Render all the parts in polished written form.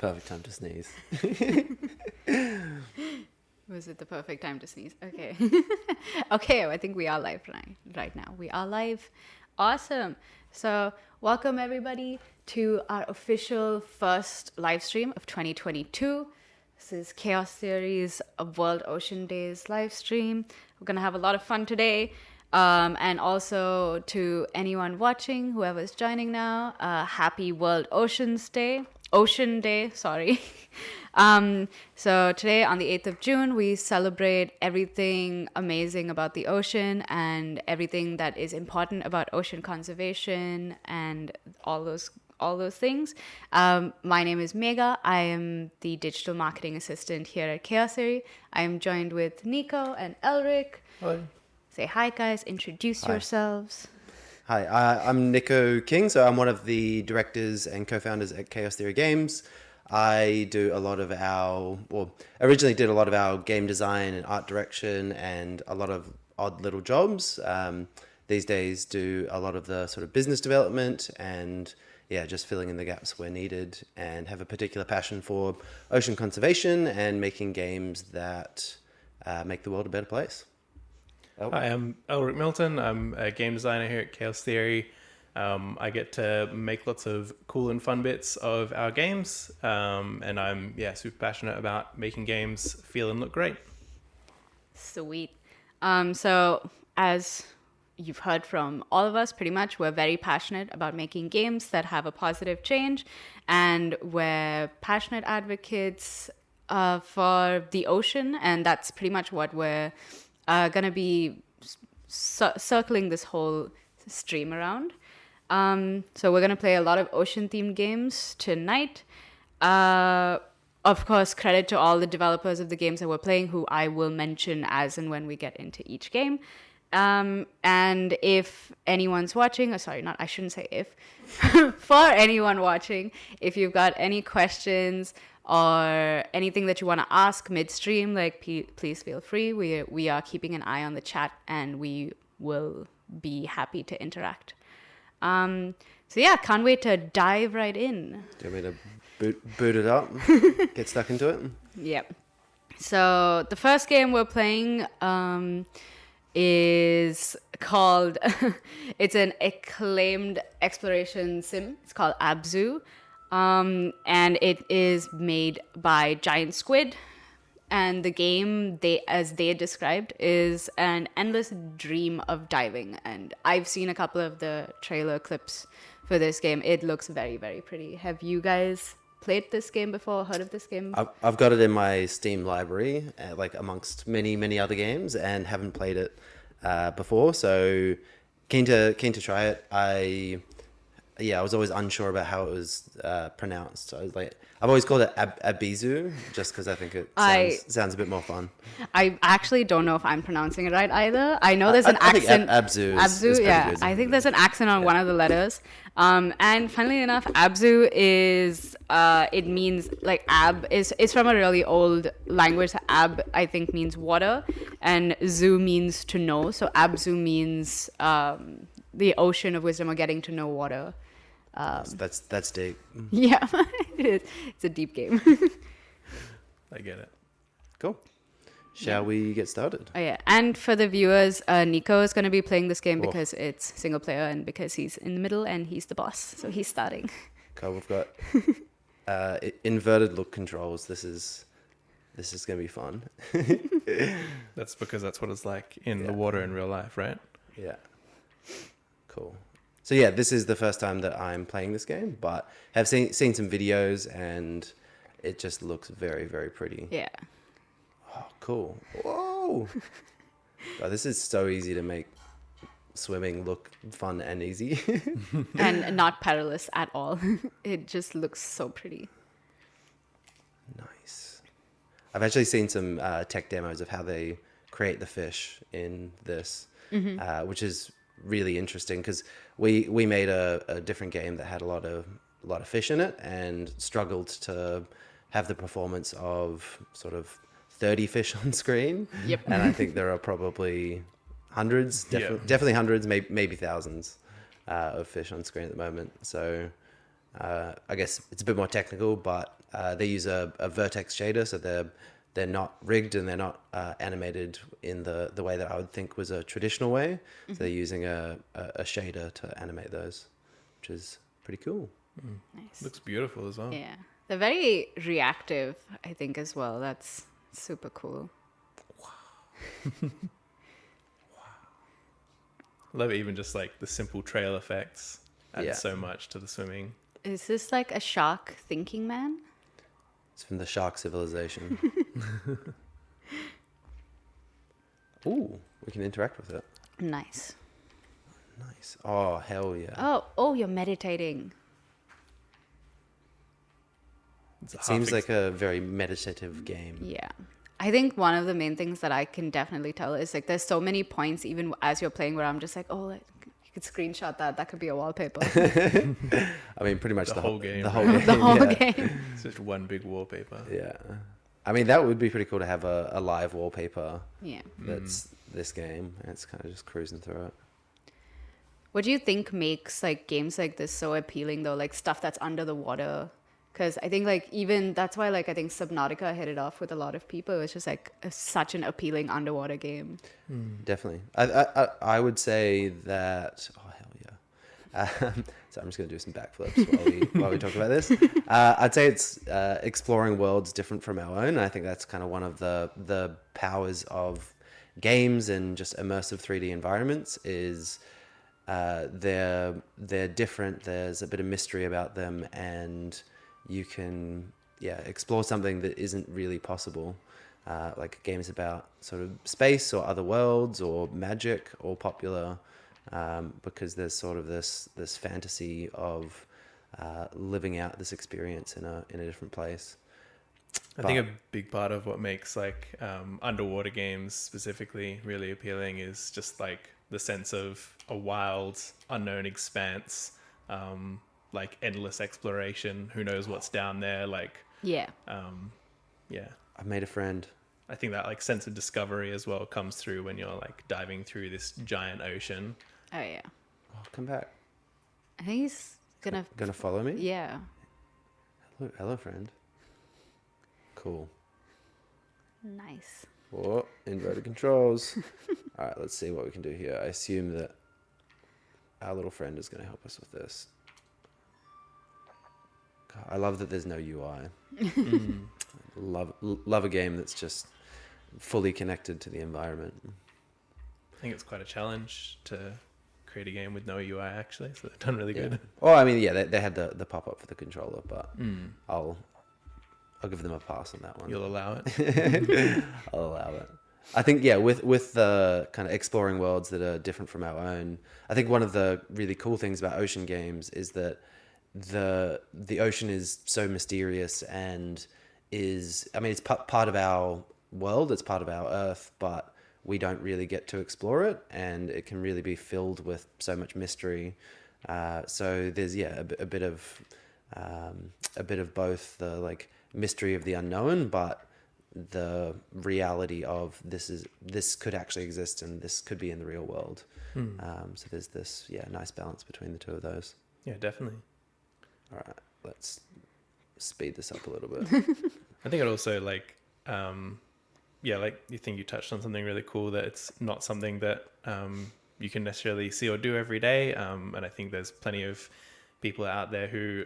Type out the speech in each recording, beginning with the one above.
Perfect time to sneeze. Was it the perfect time to sneeze? Okay. Okay, I think we are live right now. We are live. Awesome. So, welcome everybody to our official first live stream of 2022. This is Chaos Theory's World Ocean Days live stream. We're going to have a lot of fun today. And also to anyone watching, whoever's joining now, happy World Ocean Day, sorry. So today on the 8th of June, we celebrate everything amazing about the ocean and everything that is important about ocean conservation and all those things. My name is Megha. I am the digital marketing assistant here at Chaos Theory. I am joined with Nico and Elric. Hi. Say hi, guys. Introduce Hi. yourselves. Hi, I'm Nico King, so I'm one of the directors and co-founders at Chaos Theory Games. I do a lot of originally did a lot of our game design and art direction and a lot of odd little jobs. These days do a lot of the sort of business development and just filling in the gaps where needed, and have a particular passion for ocean conservation and making games that make the world a better place. Hi, I'm Elric Milton. I'm a game designer here at Chaos Theory. I get to make lots of cool and fun bits of our games, and I'm super passionate about making games feel and look great. Sweet. So as you've heard from all of us, pretty much, we're very passionate about making games that have a positive change, and we're passionate advocates for the ocean, and that's pretty much what we're going to be circling this whole stream around. So we're going to play a lot of ocean-themed games tonight. Of course, credit to all the developers of the games that we're playing, who I will mention as and when we get into each game. And if anyone's watching, I shouldn't say if, for anyone watching, if you've got any questions or anything that you want to ask midstream, please feel free. We are keeping an eye on the chat, and we will be happy to interact. Can't wait to dive right in. Do you want me to boot it up? Get stuck into it? Yep. So the first game we're playing is called, it's an acclaimed exploration sim. It's called Abzu. And it is made by Giant Squid. And the game, as they described, is an endless dream of diving. And I've seen a couple of the trailer clips for this game. It looks very, very pretty. Have you guys played this game before? Heard of this game? I've got it in my Steam library, amongst many, many other games, and haven't played it before. So keen to try it. I was always unsure about how it was pronounced. I was I've always called it Abizu, just because I think it sounds a bit more fun. I actually don't know if I'm pronouncing it right either. I know there's an accent. Abzu is yeah. good. I think there's an accent on one of the letters. And funnily enough, Abzu is, it means, it's from a really old language. Ab, I think, means water, and Zu means to know. So Abzu means the ocean of wisdom, or getting to know water. That's deep. Yeah, it is. It's a deep game. I get it. Cool. Shall we get started? Oh yeah, and for the viewers, Nico is going to be playing this game because it's single player and because he's in the middle and he's the boss, so he's starting. Cool. We've got inverted look controls. This is going to be fun. That's because that's what it's like in the water in real life, right? Yeah. Cool. So this is the first time that I'm playing this game, but have seen some videos, and it just looks very, very pretty. Yeah. Oh, cool. Whoa. God, this is so easy to make swimming look fun and easy. And not perilous at all. It just looks so pretty. Nice. I've actually seen some tech demos of how they create the fish in this, which is really interesting, because we made a different game that had a lot of fish in it and struggled to have the performance of sort of 30 fish on screen. Yep. And I think there are probably hundreds, definitely hundreds, maybe thousands of fish on screen at the moment. So I guess it's a bit more technical, but they use a vertex shader, so they're not rigged and they're not animated in the way that I would think was a traditional way. So they're using a shader to animate those, which is pretty cool. Nice. Looks beautiful as well. Yeah. They're very reactive, I think, as well. That's super cool. Love even just like the simple trail effects add Yeah. so much to the swimming. Is this like a shark thinking man? It's from the shark civilization. Ooh, we can interact with it. Nice. Nice. Oh, hell yeah. Oh, you're meditating. It's a It seems half like a very meditative game. Yeah. I think one of the main things that I can definitely tell is like there's so many points even as you're playing where I'm just like, oh, like, you could screenshot that. That could be a wallpaper. I mean, pretty much The whole game. The whole game. The whole yeah. game. It's just one big wallpaper. Yeah. I mean, that would be pretty cool to have a live wallpaper Yeah. that's this game. And it's kind of just cruising through it. What do you think makes like games like this so appealing though? Like stuff that's under the water. Because I think like even that's why like I think Subnautica hit it off with a lot of people. It's just like such an appealing underwater game. Definitely. I would say that. Oh hell yeah! So I'm just gonna do some backflips while we talk about this. I'd say it's exploring worlds different from our own. I think that's kind of one of the powers of games and just immersive 3D environments is they're different. There's a bit of mystery about them, and you can explore something that isn't really possible. Like games about sort of space or other worlds or magic or popular, because there's sort of this fantasy of living out this experience in a different place. I think a big part of what makes like underwater games specifically really appealing is just like the sense of a wild, unknown expanse, like endless exploration. Who knows what's down there? Like, Yeah. yeah. I've made a friend. I think that like sense of discovery as well comes through when you're like diving through this giant ocean. Oh yeah. Oh, come back. I think he's gonna. Gonna follow me? Yeah. Hello, friend. Cool. Nice. Oh, inverted controls. All right, let's see what we can do here. I assume that our little friend is going to help us with this. God, I love that there's no UI. Love a game that's just fully connected to the environment. I think it's quite a challenge to create a game with no UI actually, so they've done really good. Well, I mean, yeah, they had the pop up for the controller, but I'll give them a pass on that one. You'll allow it. I'll allow it. I think with the kind of exploring worlds that are different from our own. I think one of the really cool things about ocean games is that the ocean is so mysterious and it's part of our world, it's part of our Earth, but we don't really get to explore it, and it can really be filled with so much mystery. So there's a bit of both the like mystery of the unknown, but the reality of this could actually exist and this could be in the real world. So there's this nice balance between the two of those. Yeah, definitely. All right, let's speed this up a little bit. I think it also like like you think you touched on something really cool, that it's not something that you can necessarily see or do every day, and I think there's plenty of people out there who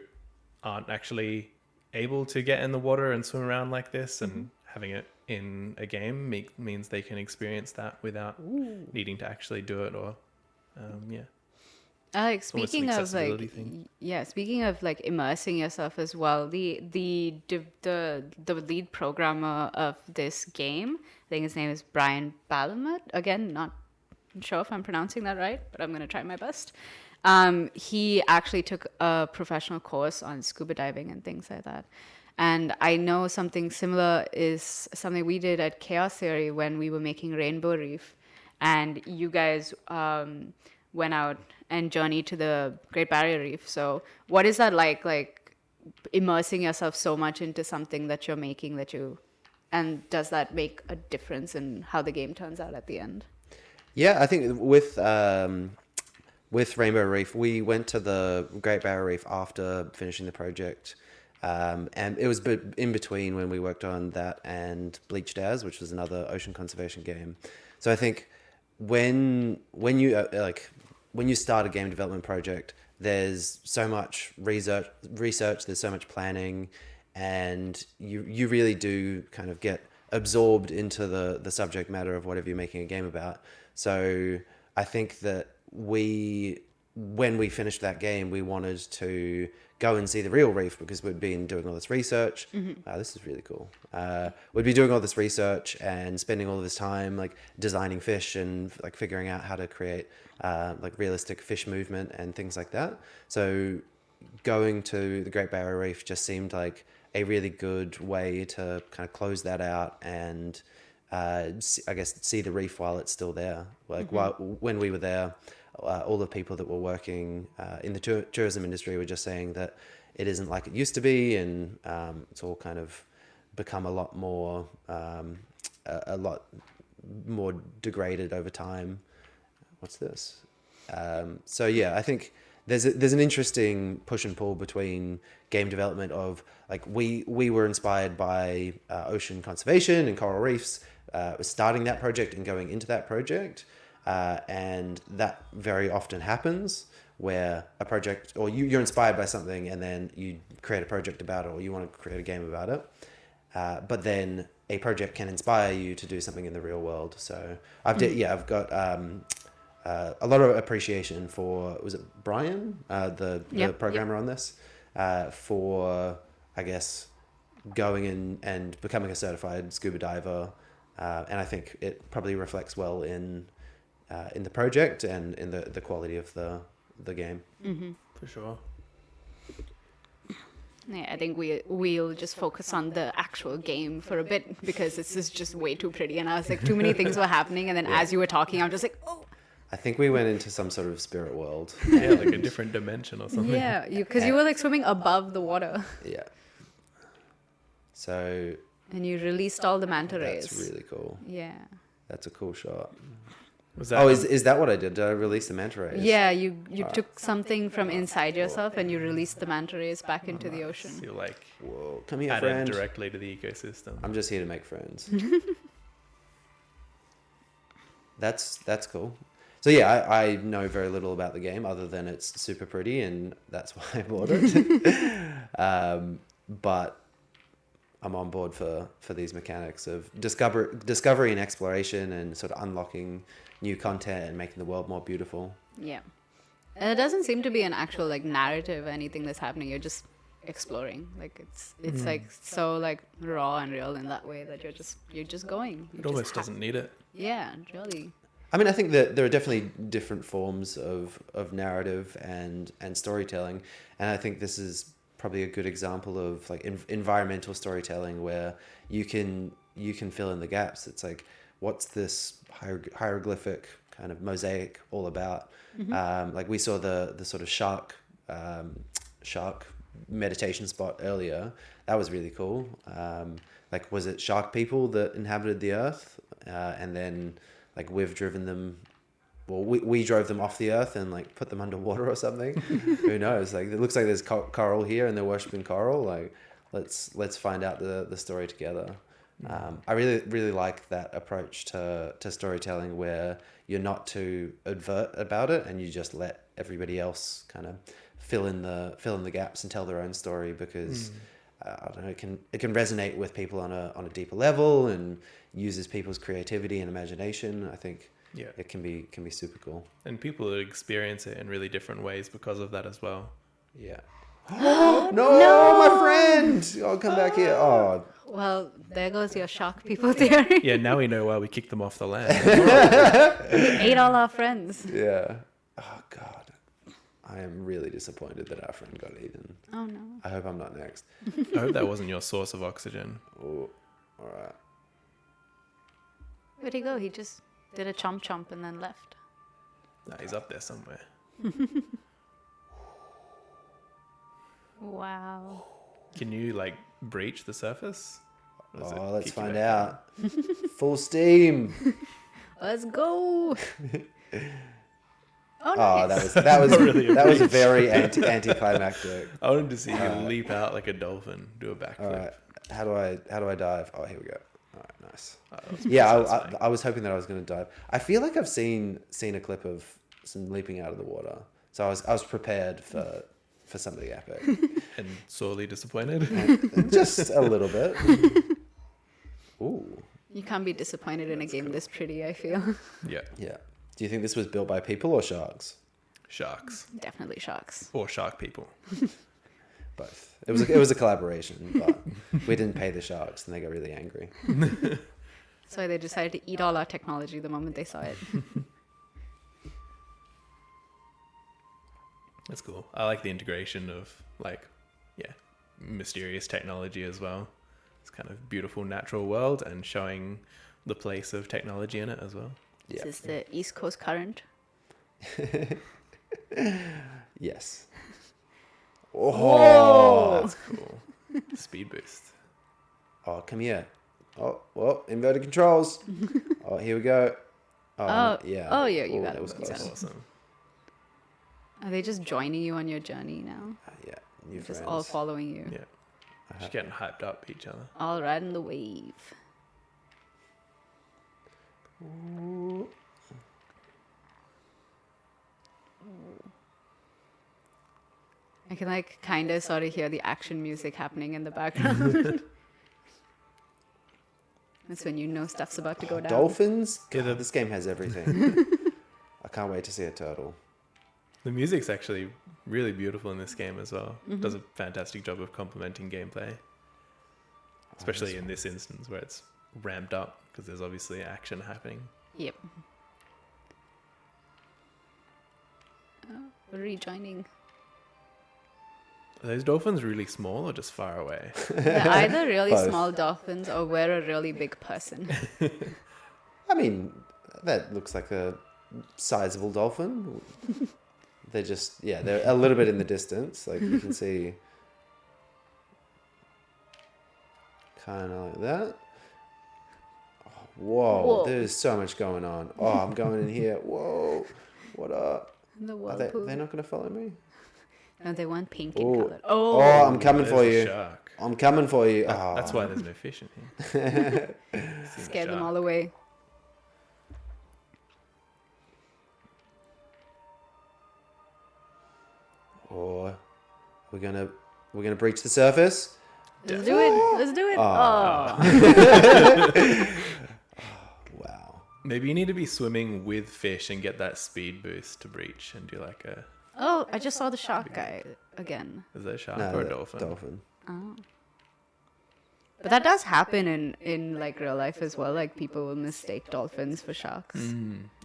aren't actually able to get in the water and swim around like this, and having it in a game means they can experience that without needing to actually do it, or Like It's almost speaking an of like accessibility thing. speaking of like immersing yourself as well, the lead programmer of this game, I think his name is Brian Balamut. Again, not sure if I'm pronouncing that right, but I'm gonna try my best. He actually took a professional course on scuba diving and things like that. And I know something similar is something we did at Chaos Theory when we were making Rainbow Reef, and you guys went out and journeyed to the Great Barrier Reef. So what is that like immersing yourself so much into something that you're making and does that make a difference in how the game turns out at the end? Yeah, I think with with Rainbow Reef, we went to the Great Barrier Reef after finishing the project. And it was in between when we worked on that and Bleached As, which was another ocean conservation game. So I think when you start a game development project, there's so much research, there's so much planning, and you really do kind of get absorbed into the subject matter of whatever you're making a game about. So I think that when we finished that game, we wanted to go and see the real reef because we'd been doing all this research. This is really cool. We'd be doing all this research and spending all of this time like designing fish and like figuring out how to create like realistic fish movement and things like that. So going to the Great Barrier Reef just seemed like a really good way to kind of close that out and I guess see the reef while it's still there. Like when we were there, all the people that were working in the tourism industry were just saying that it isn't like it used to be, and it's all kind of become a lot more degraded over time. What's this? So yeah, I think there's an interesting push and pull between game development of like we were inspired by ocean conservation and coral reefs, starting that project and going into that project. And that very often happens where a project, or you're inspired by something and then you create a project about it, or you want to create a game about it. But then a project can inspire you to do something in the real world. So I've got a lot of appreciation for, was it Brian, the programmer on this, for, I guess, going in and becoming a certified scuba diver. And I think it probably reflects well in the project and in the quality of the game. For sure. Yeah, I think we'll just focus on the actual game for a bit because this is just way too pretty. And I was like, too many things were happening. And then as you were talking, I'm just like, oh. I think we went into some sort of spirit world. Yeah, like a different dimension or something. Yeah, because you were like swimming above the water. Yeah. So. And you released all the manta rays. That's really cool. Yeah. That's a cool shot. Was that is that what I did? Did I release the manta rays? Yeah, you took something from inside yourself and you released the manta rays back into the ocean. So you're like, whoa, come here, added friend. directly to the ecosystem. I'm just here to make friends. That's cool. So yeah, I know very little about the game other than it's super pretty and that's why I bought it. But I'm on board for these mechanics of discovery and exploration and sort of unlocking new content and making the world more beautiful. Yeah. And it doesn't seem to be an actual like narrative or anything that's happening. You're just exploring. Like it's like so like raw and real in that way that you're just going. It almost doesn't need it. Yeah, really. I mean, I think that there are definitely different forms of narrative and storytelling, and I think this is probably a good example of like environmental storytelling where you can fill in the gaps. It's like, what's this hieroglyphic kind of mosaic all about? Like we saw the sort of shark meditation spot earlier. That was really cool. Like, was it shark people that inhabited the earth, and then like we've driven them, well, we drove them off the earth and like put them underwater or something. Who knows? Like it looks like there's coral here and they're worshiping coral. Like let's find out the story together. I really like that approach to storytelling where you're not too overt about it and you just let everybody else kind of fill in the gaps and tell their own story, because I don't know, it can resonate with people on a deeper level and uses people's creativity and imagination. I think it can be super cool. And people experience it in really different ways because of that as well. Yeah. No, my friend! Oh, come back here. Oh. Well, there goes your shark people theory. Yeah, now we know why we kicked them off the land. We ate all our friends. Yeah. Oh, God. I am really disappointed that our friend got eaten. Oh, no. I hope I'm not next. I hope that wasn't your source of oxygen. Oh, all right. Where'd he go? He just did a chomp and then left. Nah, he's up there somewhere. Wow. Can you like breach the surface? Oh, let's find out. Full steam. Let's go. Oh, Oh, nice. that was Really that was amazing. very anticlimactic. I wanted to see you leap out like a dolphin, do a backflip. All right, how do I dive? Oh, here we go. All right, nice. Oh, that was Yeah, pretty satisfying. I was hoping that I was going to dive. I feel like I've seen a clip of some leaping out of the water, so I was prepared for something epic. And sorely disappointed. Just a little bit. Ooh, You can't be disappointed in a game this pretty, I feel. Yeah, yeah. Do you think this was built by people or sharks? sharks Definitely sharks. or shark people. Both. It was a collaboration, but we didn't pay the sharks, and they got really angry. So they decided to eat all our technology the moment they saw it. That's cool. I like the integration of like, yeah, mysterious technology as well. It's kind of beautiful natural world and showing the place of technology in it as well. Yeah. This is the East Coast current. Yes. Whoa. Oh, That's cool. Speed boost. oh, come here. Oh, well, inverted controls. Oh, here we go. Oh, Oh, yeah. oh, yeah, you Ooh, got that it. was You close. got That's it. awesome. Are they just joining you on your journey now? Yeah, new Just friends. all following you. Yeah. Just getting hyped up each other. All riding the wave. Ooh. I can like kind of sort of hear the action music happening in the background. That's when you know stuff's about to go down. Dolphins? Yeah, God, the- this game has everything. I can't wait to see a turtle. The music's actually really beautiful in this game as well. Does a fantastic job of complementing gameplay, especially in this instance where it's ramped up because there's obviously action happening. Yep. Oh, we're rejoining. Are those dolphins really small or just far away? They're either really Both. small dolphins or we're a really big person. I mean, that looks like a sizable dolphin. They're just, yeah, they're a little bit in the distance. Like you can see, kind of like that. Oh, whoa, Whoa. there's so much going on. Oh, I'm going in here. Whoa, what up? The Are whirlpool. they're not going to follow me? No, they want pink in Ooh. color. Oh, Oh, I'm coming for There's a you. shark. I'm coming for you. Oh. That's why there's no fish in here. Seen a scared them shark. all away. Or we're gonna breach the surface. Let's do it. Let's do it. Oh. Oh. Wow. Maybe you need to be swimming with fish and get that speed boost to breach and do like a... Oh, I just saw the shark guy again. Is that a shark No, or a the dolphin? Dolphin. Oh. But that does happen in like real life as well. Like people will mistake dolphins for sharks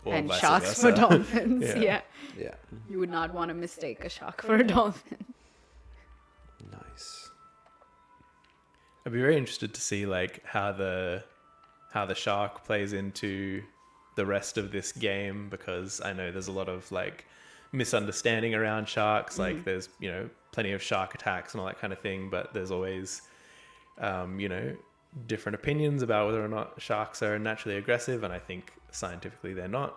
Or and vice sharks for versa. dolphins. Yeah. Yeah. Yeah. You would not want to mistake a shark for a dolphin. Nice. I'd be very interested to see like how the shark plays into the rest of this game, because I know there's a lot of like misunderstanding around sharks. Like there's, you know, plenty of shark attacks and all that kind of thing, but there's always you know, different opinions about whether or not sharks are naturally aggressive, and I think scientifically they're not.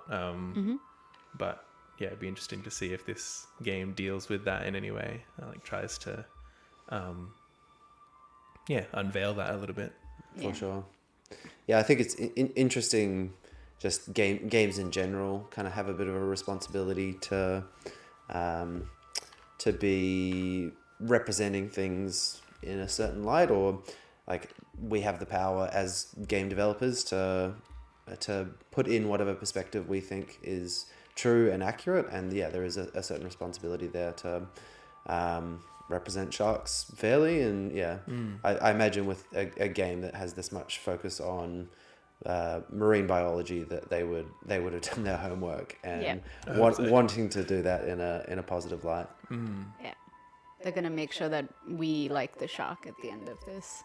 But yeah, it'd be interesting to see if this game deals with that in any way, like tries to unveil that a little bit. For sure. Yeah, I think it's interesting. Just games in general kind of have a bit of a responsibility to be representing things in a certain light, or like we have the power as game developers to put in whatever perspective we think is true and accurate, and yeah, there is a certain responsibility there to represent sharks fairly, and yeah, I imagine with a game that has this much focus on marine biology that they would have done their homework and wanting to do that in a positive light. Yeah. They're going to make sure that we like the shark at the end of this.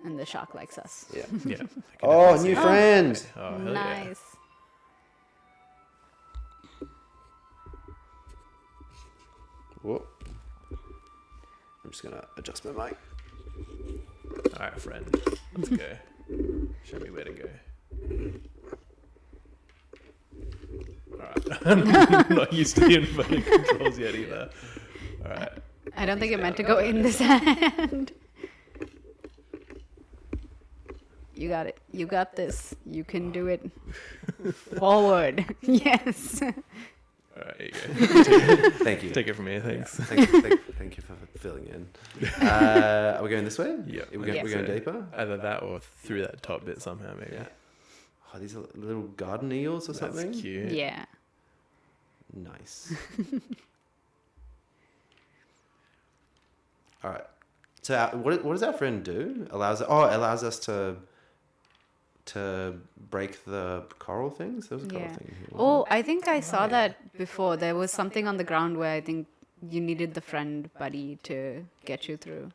And the shark likes us. Yeah. Yeah. I can Oh, definitely new see friend. that. Oh, hell yeah. Nice. Whoop. I'm just gonna adjust my mic. All right, friend. Let's go. Show me where to go. All right. I'm not used to the inverted controls yet either. All right. I don't think it meant to go in this hand. You got it. You got this. You can do it. Forward. Yes. All right, here you go. Thank you. Take it from here, thanks. Thank you for filling in. Are we going this way? Yeah. We're going deeper? Either that or through that top bit somehow, maybe. Yeah. Oh, these are little garden eels or something? That's cute. Yeah. Nice. All right. So what does our friend do? It allows us to break the coral things. There was a coral Yeah. thing here. Oh, I think I saw that before. There was something on the ground where I think you needed the friend buddy to get you through.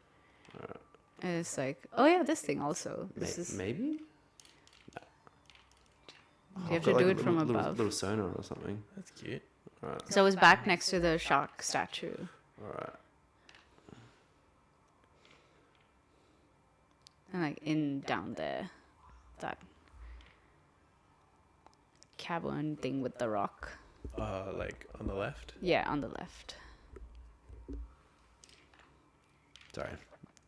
And it's like, oh yeah, this thing also. This is. Maybe. You have to do it from little, above. Little sonar or something. That's cute. All right. So it was back next to the shark statue. All right. And like in down there. That cavern thing with the rock. Like on the left. Yeah, on the left. Sorry.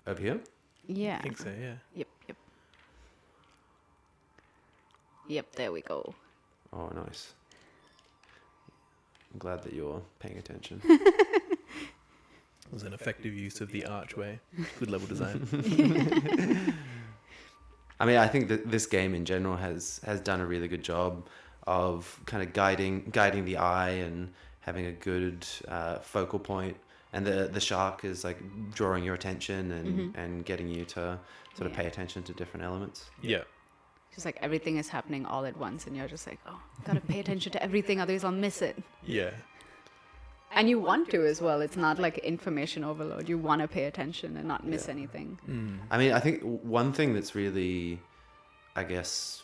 Over here? Yeah. I think so, yeah. Yep. Yep, there we go. Oh, nice. I'm glad that you're paying attention. It was an effective use of the archway. Good level design. I mean, I think that this game in general has done a really good job of kind of guiding the eye and having a good focal point. And the shark is like drawing your attention and getting you to sort of pay attention to different elements. Yeah. Just like everything is happening all at once, and you're just like, oh, gotta pay attention to everything, otherwise I'll miss it. Yeah. And you want to as well. It's not like information overload. You want to pay attention and not miss anything. I mean, I think one thing that's really, I guess,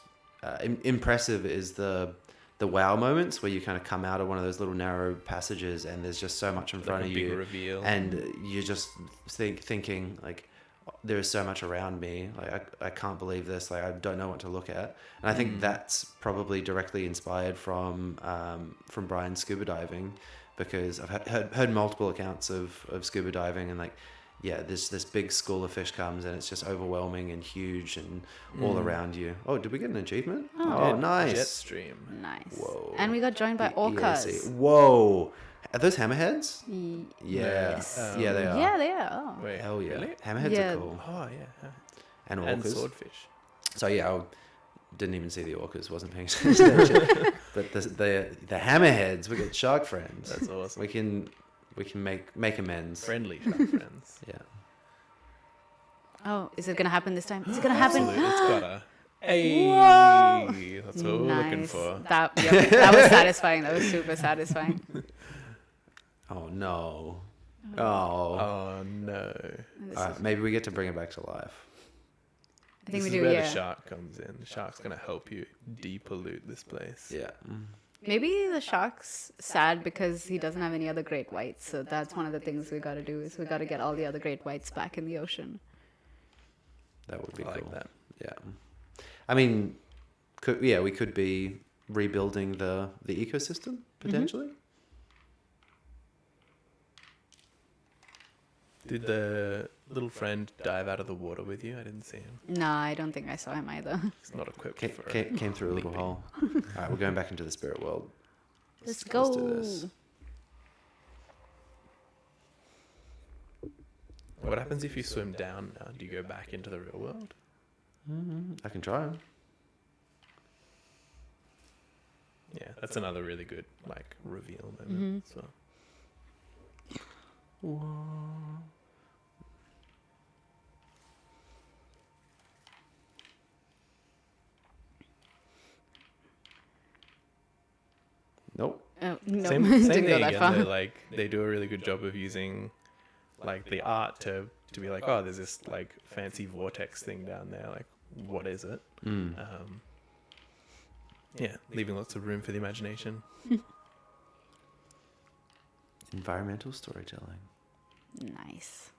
impressive is the wow moments where you kind of come out of one of those little narrow passages and there's just so much in front Like of a big you, reveal. and you're just thinking like, there is so much around me. Like I can't believe this. Like I don't know what to look at. And I think that's probably directly inspired from Brian's scuba diving, because I've heard multiple accounts of scuba diving, and like, yeah, this big school of fish comes and it's just overwhelming and huge and all around you. Oh, did we get an achievement? Oh, nice. Jetstream. Nice. Whoa. And we got joined by The orcas. EAC. Whoa. Are those hammerheads? Yeah. Yes. Yeah, they are. Yeah, they are. Oh. Wait, Hell yeah. Really? Hammerheads Yeah. are cool. Oh, yeah. And And orcas. swordfish. So yeah, I didn't even see the orcas. Wasn't paying attention. But the hammerheads, we got shark friends. That's awesome. We can make amends. Friendly shark friends. Yeah. Oh, is it gonna happen this time? Is it gonna happen? Absolutely. It's gotta. Hey, Whoa. that's what we're looking for. That was satisfying. That was super satisfying. Oh no. Oh. Oh no! All right, maybe we get to bring it back to life. I think This we is do. where Yeah. the shark comes in. The shark's gonna help you depollute this place. Yeah. Maybe the shark's sad because he doesn't have any other great whites. So that's one of the things we got to do is we got to get all the other great whites back in the ocean. That would be I cool. like that. Yeah. I mean, we could be rebuilding the ecosystem potentially. Did the little friend dive out of the water with you? I didn't see him. No, I don't think I saw him either. He's not equipped for Came through a little leaping. hole. All right, we're going back into the spirit world. Let's go. Let's do this. What happens if you swim down now? Do you go back into the real world? I can try. Yeah, that's another really good like reveal moment. So Nope. Oh, no, same didn't thing go that again. far. Though, like they do a really good job of using like the art to be like, oh, there's this like fancy vortex thing down there. Like, what is it? Yeah, leaving lots of room for the imagination. Environmental storytelling. Nice.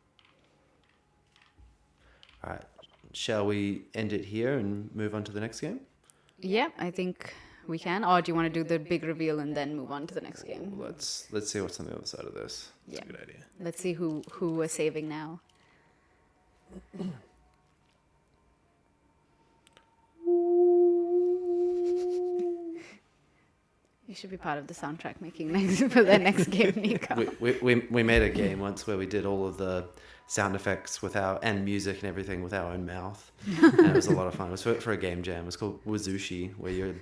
All right. Shall we end it here and move on to the next game? Yeah, I think we can. Or do you want to do the big reveal and then move on to the next game? Let's see what's on the other side of this. Yeah. That's a good idea. Let's see who we're saving now. You should be part of the soundtrack making next for the next game, Nico. We made a game once where we did all of the sound effects and music and everything with our own mouth, and it was a lot of fun. It was for a game jam. It was called Wazushi, where you're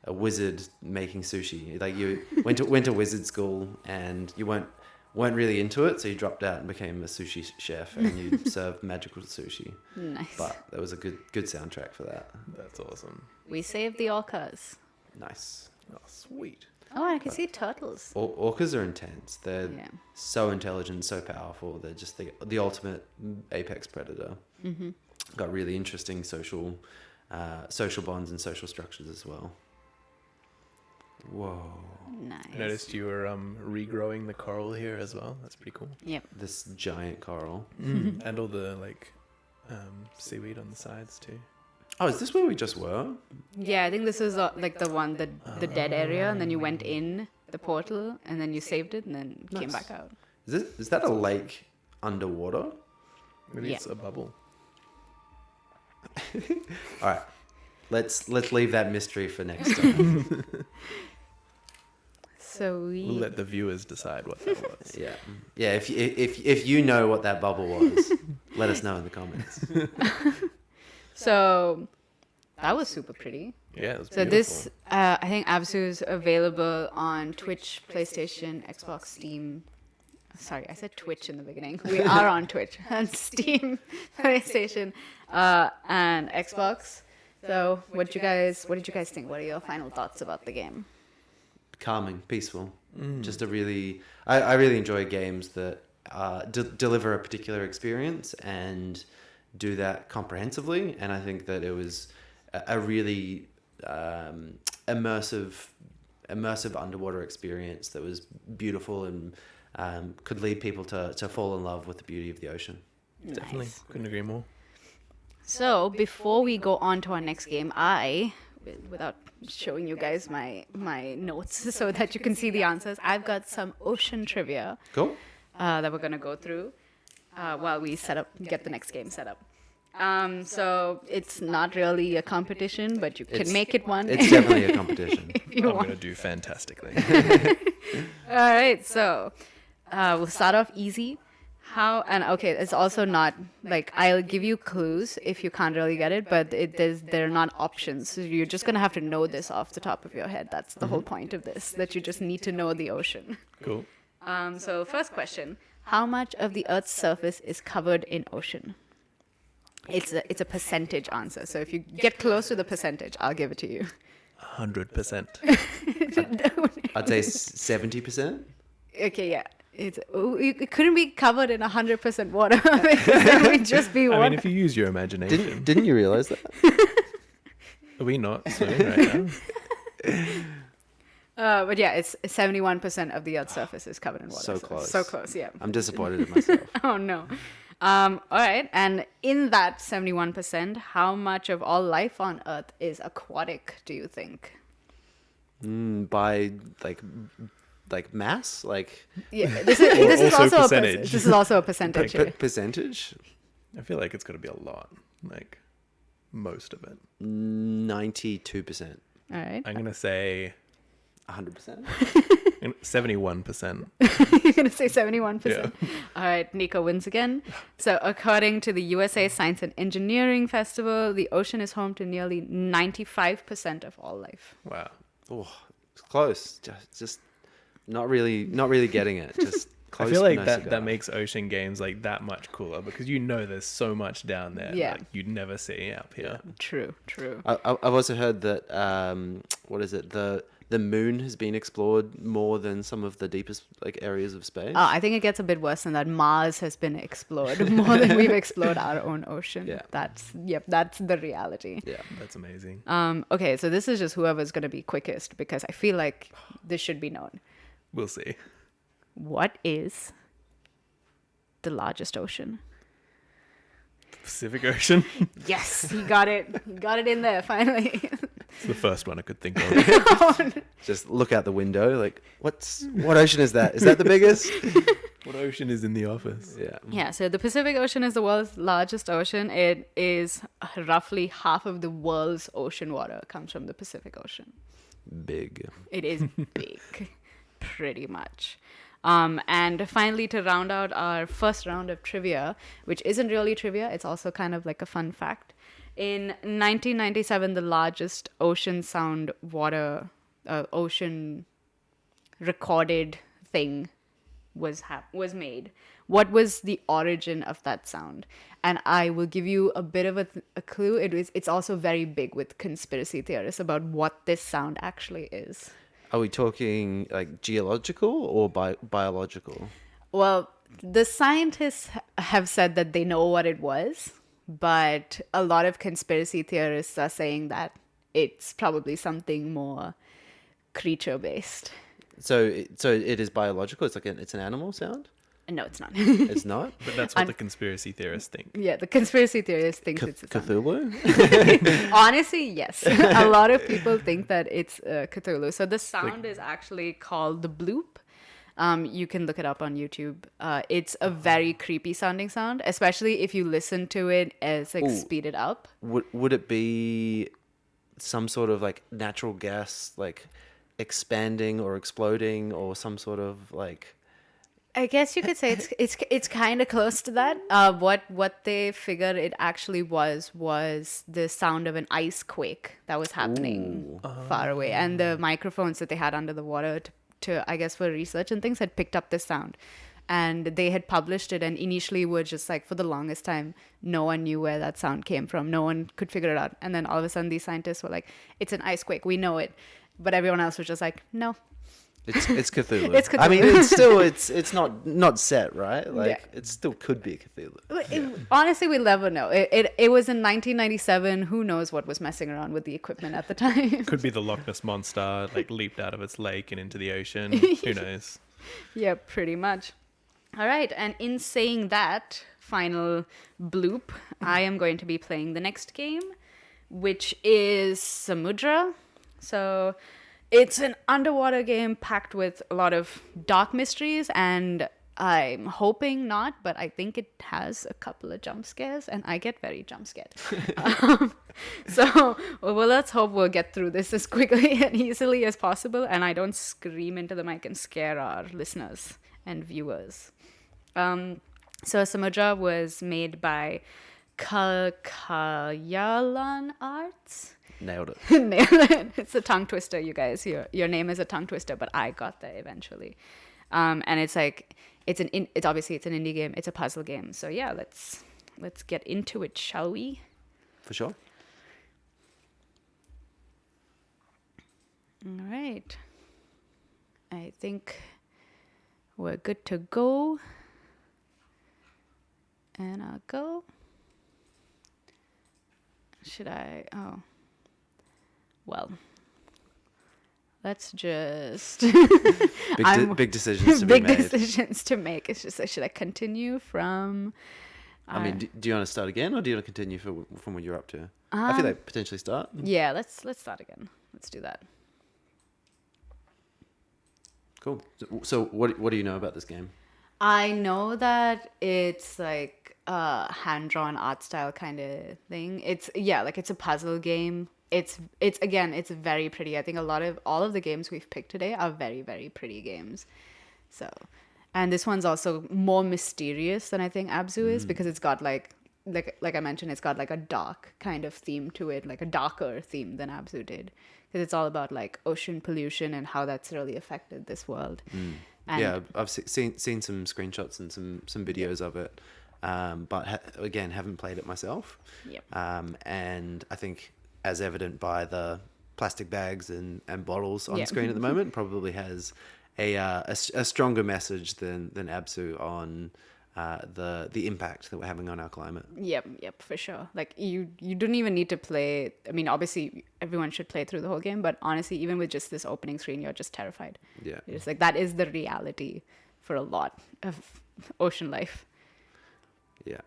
a wizard making sushi. Like you went to wizard school and you weren't really into it, so you dropped out and became a sushi chef, and you served magical sushi. Nice. But there was a good soundtrack for that. That's awesome. We saved the orcas. Nice. Oh, sweet. Oh, I can see turtles. Orcas are intense. They're Yeah. so intelligent, so powerful. They're just the ultimate apex predator. Mm-hmm. Got really interesting social bonds and social structures as well. Whoa. Nice. I noticed you were regrowing the coral here as well. That's pretty cool. Yep. This giant coral. And all the seaweed on the sides too. Oh, is this where we just were? Yeah, I think this is like the one, the dead area, and then you went in the portal, and then you saved it, and then came Nice. back out. Is that a lake underwater? Maybe Yeah. it's a bubble. All right. Let's leave that mystery for next time. So We'll let the viewers decide what that was. Yeah. Yeah, if you know what that bubble was, let us know in the comments. So that was super pretty. Yeah, it was So beautiful. this, I think Absu is available on Twitch, PlayStation, Xbox, Steam. Sorry, I said Twitch in the beginning. We are on Twitch and Steam, PlayStation, and Xbox. So what did you guys think? What are your final thoughts about the game? Calming, peaceful. Just I really enjoy games that deliver a particular experience and do that comprehensively. And I think that it was a really immersive underwater experience that was beautiful and could lead people to fall in love with the beauty of the ocean. Definitely. Nice. Couldn't agree more. So before we go on to our next game, without showing you guys my notes so that you can see the answers, I've got some ocean trivia Cool. that we're gonna go through while we get the next game set up. So it's not really a competition, but you can make it one It's definitely a competition. if you I'm want. going to do fantastically. All right, so we'll start off easy. It's also not like I'll give you clues if you can't really get it, but they're not options. So you're just gonna have to know this off the top of your head. That's the whole point of this, that you just need to know the ocean. Cool. So first question: how much of the Earth's surface is covered in ocean? It's a percentage answer. So if you get close to the percentage, I'll give it to you. 100%. I'd say 70%. Okay, yeah. It couldn't be covered in 100% water because then we'd just be I water. mean, if you use your imagination. Didn't you realize that? Are we not swimming right now? But yeah, it's 71% of the Earth's surface is covered in water. So close. So close, yeah. I'm disappointed in myself. Oh no. All right, and in that 71%, how much of all life on Earth is aquatic, do you think? By like mass, like Yeah, this is also also percentage. this is also a percentage. here. percentage. I feel like it's got to be a lot. Like, most of it. 92%. All right. I'm going to say 100%. 71%. You're going to say 71%. Yeah. All right, Nico wins again. So, according to the USA Science and Engineering Festival, the ocean is home to nearly 95% of all life. Wow. Oh, it's close. Just not really getting it. Just close. I feel but like no that cigar. makes ocean games like that much cooler because there's so much down there Yeah. like you'd never see up here. True. I've also heard that what is it? The moon has been explored more than some of the deepest like areas of space. Oh, I think it gets a bit worse than that. Mars has been explored more than we've explored our own ocean. Yeah. That's the reality. Yeah. That's amazing. Okay, so this is just whoever's going to be quickest because I feel like this should be known. We'll see. What is the largest ocean? Pacific Ocean. Yes, he got it. He got it in there finally. It's the first one I could think of. Just look out the window, like, what ocean is that? Is that the biggest? What ocean is in the office? Yeah. Yeah, so the Pacific Ocean is the world's largest ocean. It is roughly half of the world's ocean water comes from the Pacific Ocean. Big. It is big, pretty much. And finally, to round out our first round of trivia, which isn't really trivia, it's also kind of like a fun fact. In 1997, the largest ocean sound water, ocean recorded thing was made. What was the origin of that sound? And I will give you a bit of a clue. It's also very big with conspiracy theorists about what this sound actually is. Are we talking like geological or biological? Well, the scientists have said that they know what it was, but a lot of conspiracy theorists are saying that it's probably something more creature based. So it is biological. It's like it's an animal sound. No, it's not. It's not. But that's what the conspiracy theorists think. Yeah, the conspiracy theorists think it's a sound. Cthulhu. Honestly, yes. A lot of people think that it's Cthulhu. So the sound is actually called the bloop. You can look it up on YouTube. It's a very creepy sounding sound, especially if you listen to it as like speeded up. Would it be some sort of like natural gas like expanding or exploding or some sort of like? I guess you could say it's kind of close to that. What they figured it actually was the sound of an ice quake that was happening far away, and the microphones that they had under the water to I guess for research and things had picked up this sound, and they had published it. And initially were just like, for the longest time, no one knew where that sound came from. No one could figure it out. And then all of a sudden, these scientists were like, "It's an ice quake. We know it," but everyone else was just like, "No." It's Cthulhu. It's Cthulhu. I mean, it's still it's not set, right? Like Yeah. it still could be Cthulhu. Honestly, we'll never know. It was in 1997. Who knows what was messing around with the equipment at the time? Could be the Loch Ness monster, like leaped out of its lake and into the ocean. Who knows? Yeah, pretty much. All right, and in saying that final bloop, I am going to be playing the next game, which is Samudra. So it's an underwater game packed with a lot of dark mysteries, and I'm hoping not, but I think it has a couple of jump scares, and I get very jump scared. Well, let's hope we'll get through this as quickly and easily as possible, and I don't scream into the mic and scare our listeners and viewers. So Samudra was made by Kalkayalan Arts. Nailed it. Nailed it. It's a tongue twister, you guys. Your name is a tongue twister, but I got there eventually. And it's like it's an indie game. It's a puzzle game. So yeah, let's get into it, shall we? For sure. All right. I think we're good to go. And I'll go. Should I? Oh. Well, let's just Big decisions to be made. Big decisions to make. It's just like, should I continue from? I mean, do you want to start again, or do you want to continue from what you're up to? I feel like potentially start. Yeah, let's start again. Let's do that. Cool. So what do you know about this game? I know that it's like a hand-drawn art style kind of thing. It's a puzzle game. It's very pretty. I think all of the games we've picked today are very, very pretty games. So, and this one's also more mysterious than I think Abzu is, because it's got like I mentioned, it's got like a dark kind of theme to it, like a darker theme than Abzu did, because it's all about like ocean pollution and how that's really affected this world. And Yeah, I've seen some screenshots and some videos of it, but again, haven't played it myself. Yep. And I think, as evident by the plastic bags and bottles on Yeah. screen at the moment, probably has a stronger message than Absu on the impact that we're having on our climate. Yep, for sure. Like you don't even need to play. I mean, obviously everyone should play through the whole game, but honestly, even with just this opening screen, you're just terrified. Yeah. You're just like, that is the reality for a lot of ocean life. Yeah.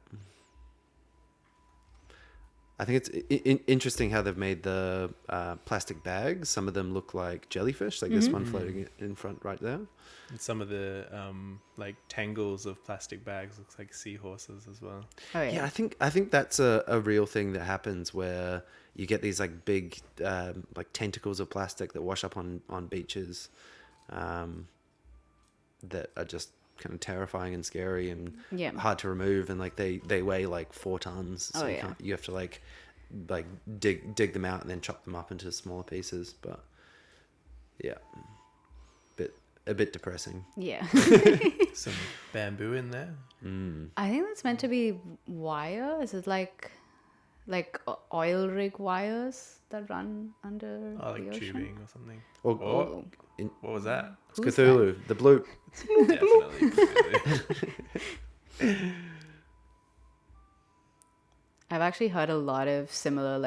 I think it's interesting how they've made the plastic bags. Some of them look like jellyfish, like this one floating in front right there. And some of the like tangles of plastic bags looks like seahorses as well. Oh yeah. Yeah, I think that's a real thing that happens where you get these like big like tentacles of plastic that wash up on beaches that are just kind of terrifying and scary and Yeah. hard to remove, and like they weigh like 4 tons, so Oh, you yeah. can't, you have to like dig them out and then chop them up into smaller pieces. But yeah, a bit depressing. Yeah. Some bamboo in there. I think that's meant to be wire. Is it like oil rig wires that run under Oh, the like ocean? tubing or something. Or Oh, in, what was that? it's Who's Cthulhu, the bloop. Definitely. I've actually heard a lot of similar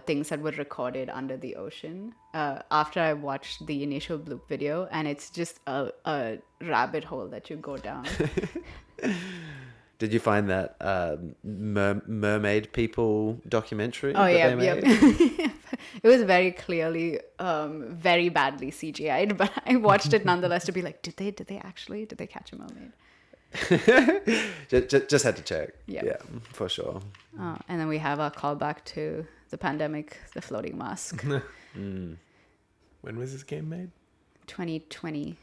things that were recorded under the ocean after I watched the initial bloop video, and it's just a rabbit hole that you go down. Did you find that mermaid people documentary? Oh that yeah, they yep. made? It was very clearly very badly CGI'd, but I watched it nonetheless to be like, did they catch a mermaid? just had to check. Yeah. Yeah, for sure. Oh, and then we have our callback to the pandemic, the floating mask, When was this game made? 2020.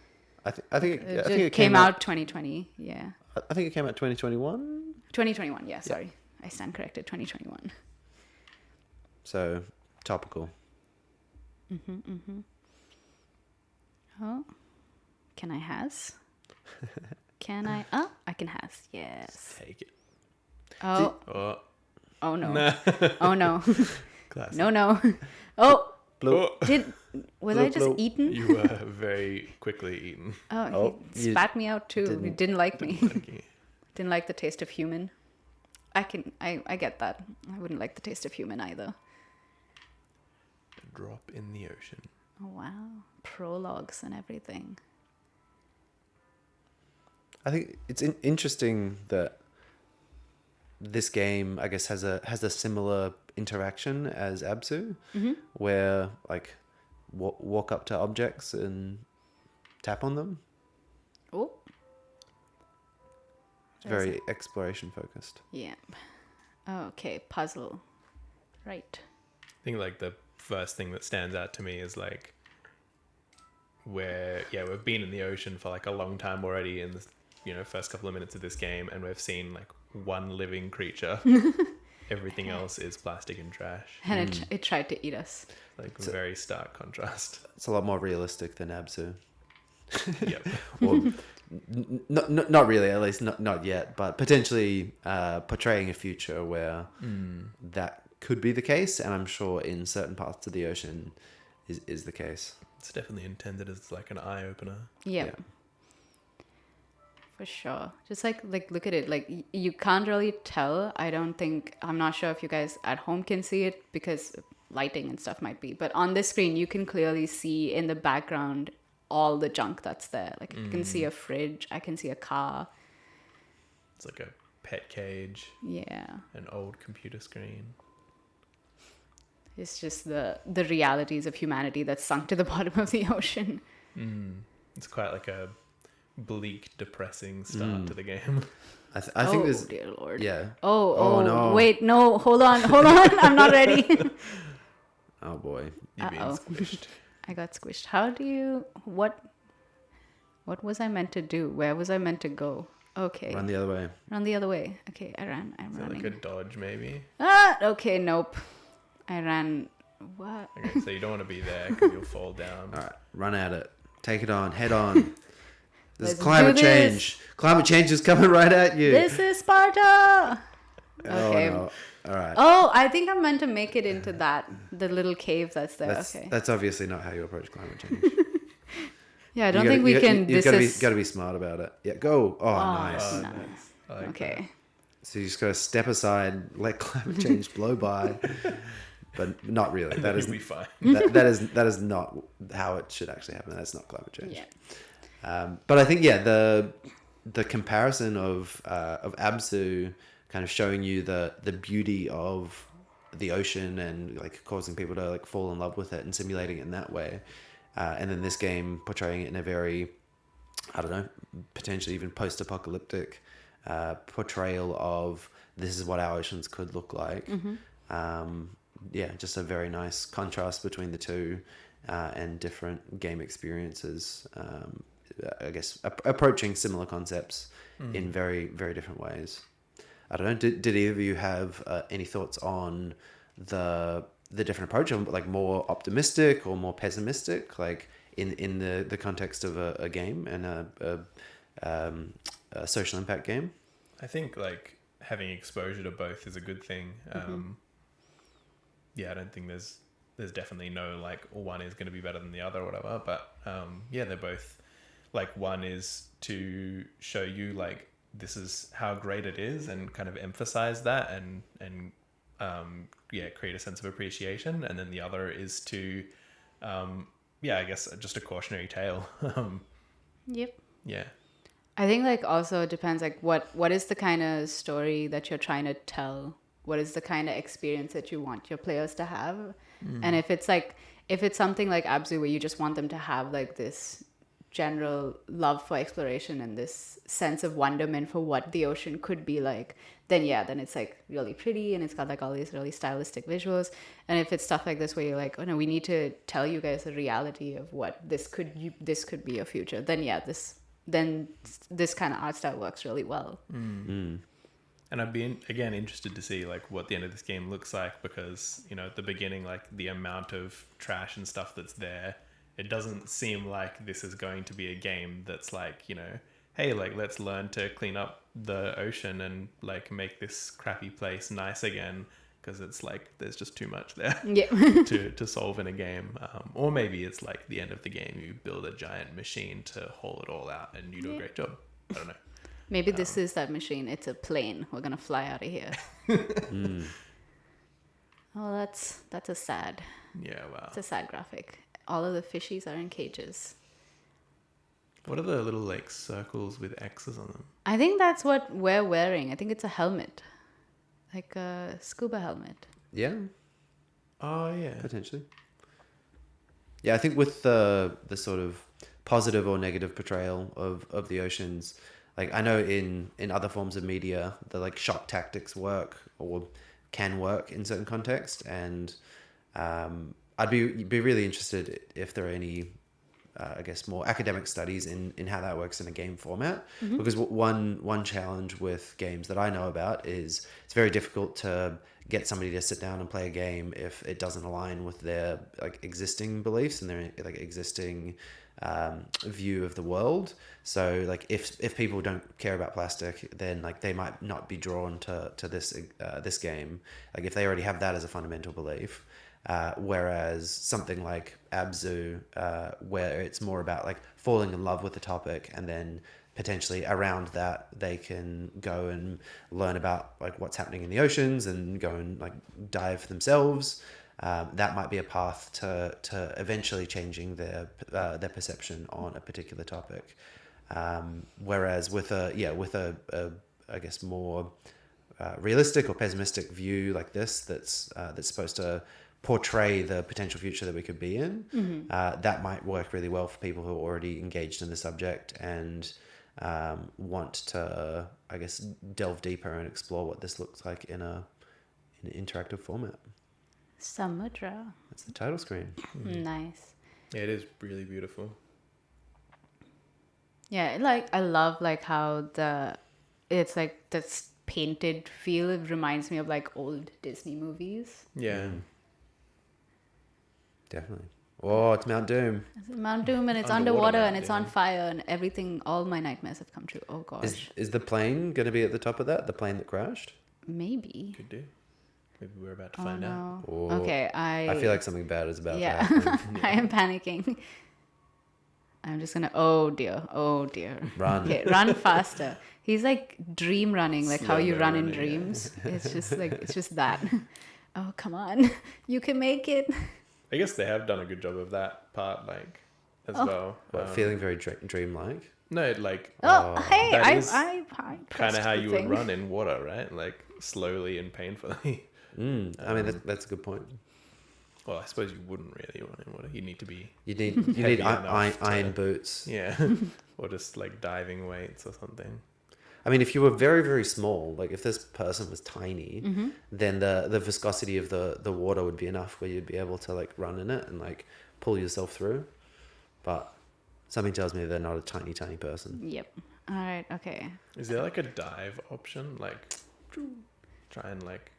I think It it came out 2020. Yeah, I think it came out 2021. 2021. Yeah, sorry, I stand corrected. 2021. So topical. Oh, can I has? Can I? Oh, I can has. Yes. Take it. Oh, Oh, oh no. nah. Oh no. Classic. No. Oh, Bloop. Oh, was Bloop, I just bloop. eaten? you were very quickly eaten. Oh, Oh, he you spat me out too. He didn't- didn't like me. Okay. Didn't like the taste of human. I get that. I wouldn't like the taste of human either. A drop in the ocean. Oh wow. Prologues and everything. I think it's interesting that this game, I guess, has a similar interaction as Absu, where like walk up to objects and tap on them. Oh. It's very exploration focused. Yeah. Okay, puzzle. Right. I think like the first thing that stands out to me is like where we've been in the ocean for like a long time already in the first couple of minutes of this game, and we've seen like one living creature. Everything else is plastic and trash. And it tried to eat us. Like very stark contrast. It's a lot more realistic than Absu. Yep. Well, not really, at least not yet, but potentially portraying a future where that could be the case, and I'm sure in certain parts of the ocean is the case. It's definitely intended as like an eye opener. Yeah. Yeah. For sure. Just like look at it. Like you can't really tell. I'm not sure if you guys at home can see it because lighting and stuff might be. But on this screen, you can clearly see in the background all the junk that's there. Like you can see a fridge. I can see a car. It's like a pet cage, Yeah. an old computer screen. It's just the realities of humanity that's sunk to the bottom of the ocean. It's quite like a bleak, depressing start to the game. I think there's dear Lord. yeah. Oh no. Wait, no, hold on. I'm not ready. Oh boy. You're being Uh-oh. squished. I got squished. How do you what was I meant to do? Where was I meant to go? Okay. Run the other way. Run the other way. Okay, I'm Is that running. like a dodge maybe? Okay, nope. I ran. What? Okay, so you don't want to be there because you'll fall down. All right, run at it. Take it on. Head on. This is Let's climate do this. change. Climate change is coming right at you. This is Sparta. Oh, Okay. no. All right. Oh, I think I'm meant to make it into the little cave that's there. Okay. That's obviously not how you approach climate change. Yeah, I don't think we can. You've This got to is be smart about it. Yeah, go. Oh, nice. Oh, nice. I like Okay. So you just got to step aside, let climate change blow by, but not really. that. That is You'll be fine. that is not how it should actually happen. That's not climate change. Yeah. But I think the comparison of Absu kind of showing you the beauty of the ocean and like causing people to like fall in love with it and simulating it in that way. And then this game portraying it in a very, I don't know, potentially even post-apocalyptic portrayal of this is what our oceans could look like. Yeah, just a very nice contrast between the two and different game experiences. I guess approaching similar concepts in very, very different ways. I don't know. Did either of you have any thoughts on the different approach? Like more optimistic or more pessimistic? Like in the context of a game and a social impact game. I think like having exposure to both is a good thing. Yeah, I don't think there's definitely no like one is going to be better than the other or whatever. But yeah, they're both like one is to show you like this is how great it is and kind of emphasize that and yeah, create a sense of appreciation. And then the other is to yeah, I guess just a cautionary tale. Yep. Yeah. I think like also it depends like what is the kind of story that you're trying to tell? What is the kind of experience that you want your players to have? And if it's something like Abzu where you just want them to have like this general love for exploration and this sense of wonderment for what the ocean could be like, then it's like really pretty and it's got like all these really stylistic visuals. And if it's stuff like this where you're like, oh no, we need to tell you guys the reality of what this could be your future, then this kind of art style works really well. And I'd be again interested to see like what the end of this game looks like, because you know at the beginning like the amount of trash and stuff that's there, it doesn't seem like this is going to be a game that's like, you know, hey, like let's learn to clean up the ocean and like make this crappy place nice again, because it's like there's just too much there to solve in a game. Or maybe it's like the end of the game you build a giant machine to haul it all out and you do a great job. I don't know. Maybe this is that machine. It's a plane. We're gonna fly out of here. Oh, that's a sad. Yeah, wow. It's a sad graphic. All of the fishies are in cages. What are the little like circles with X's on them? I think that's what we're wearing. I think it's a helmet, like a scuba helmet. Yeah, Oh yeah. potentially. Yeah, I think with the sort of positive or negative portrayal of the oceans, like I know in other forms of media, the like shock tactics work or can work in certain contexts, and I'd be really interested if there are any, I guess, more academic studies in how that works in a game format. Because one challenge with games that I know about is it's very difficult to get somebody to sit down and play a game if it doesn't align with their like existing beliefs and their like existing view of the world. So like if people don't care about plastic, then like they might not be drawn to this game, like if they already have that as a fundamental belief. Whereas something like Abzu, where it's more about like falling in love with the topic, and then potentially around that they can go and learn about like what's happening in the oceans and go and like dive themselves. That might be a path to eventually changing their perception on a particular topic. Whereas with a I guess more realistic or pessimistic view like this, that's supposed to portray the potential future that we could be in, that might work really well for people who are already engaged in the subject and want to, I guess, delve deeper and explore what this looks like in an interactive format. Samudra. That's the title screen. Nice. Yeah, it is really beautiful. Yeah, like I love like how it's like this painted feel. It reminds me of like old Disney movies. Yeah. Definitely. Oh, it's Mount Doom. It's Mount Doom and it's underwater and it's on fire and everything. All my nightmares have come true. Oh gosh. Is the plane going to be at the top of that? The plane that crashed? Maybe. Could do. Maybe we're about to find out. Or Okay, I feel like something bad is about to yeah, happen. I am panicking. I'm just gonna. Oh dear. Run. Okay, run faster. He's like dream running, like how you Slow-mo run in running, yeah. dreams. It's just that. Oh come on, you can make it. I guess they have done a good job of that part, like, as well. What, feeling very dreamlike? No, like, Oh, hey, that I is kind kind of how you would run in water, right? Like, slowly and painfully. I mean, that's a good point. Well, I suppose you wouldn't really want to. You need to be You need heavy enough iron boots. yeah, or just like diving weights or something. I mean, if you were very, very small, like if this person was tiny, then the viscosity of the water would be enough where you'd be able to like run in it and like pull yourself through. But something tells me they're not a tiny, tiny person. Yep. All right. Okay. Is there like a dive option? Like, try and like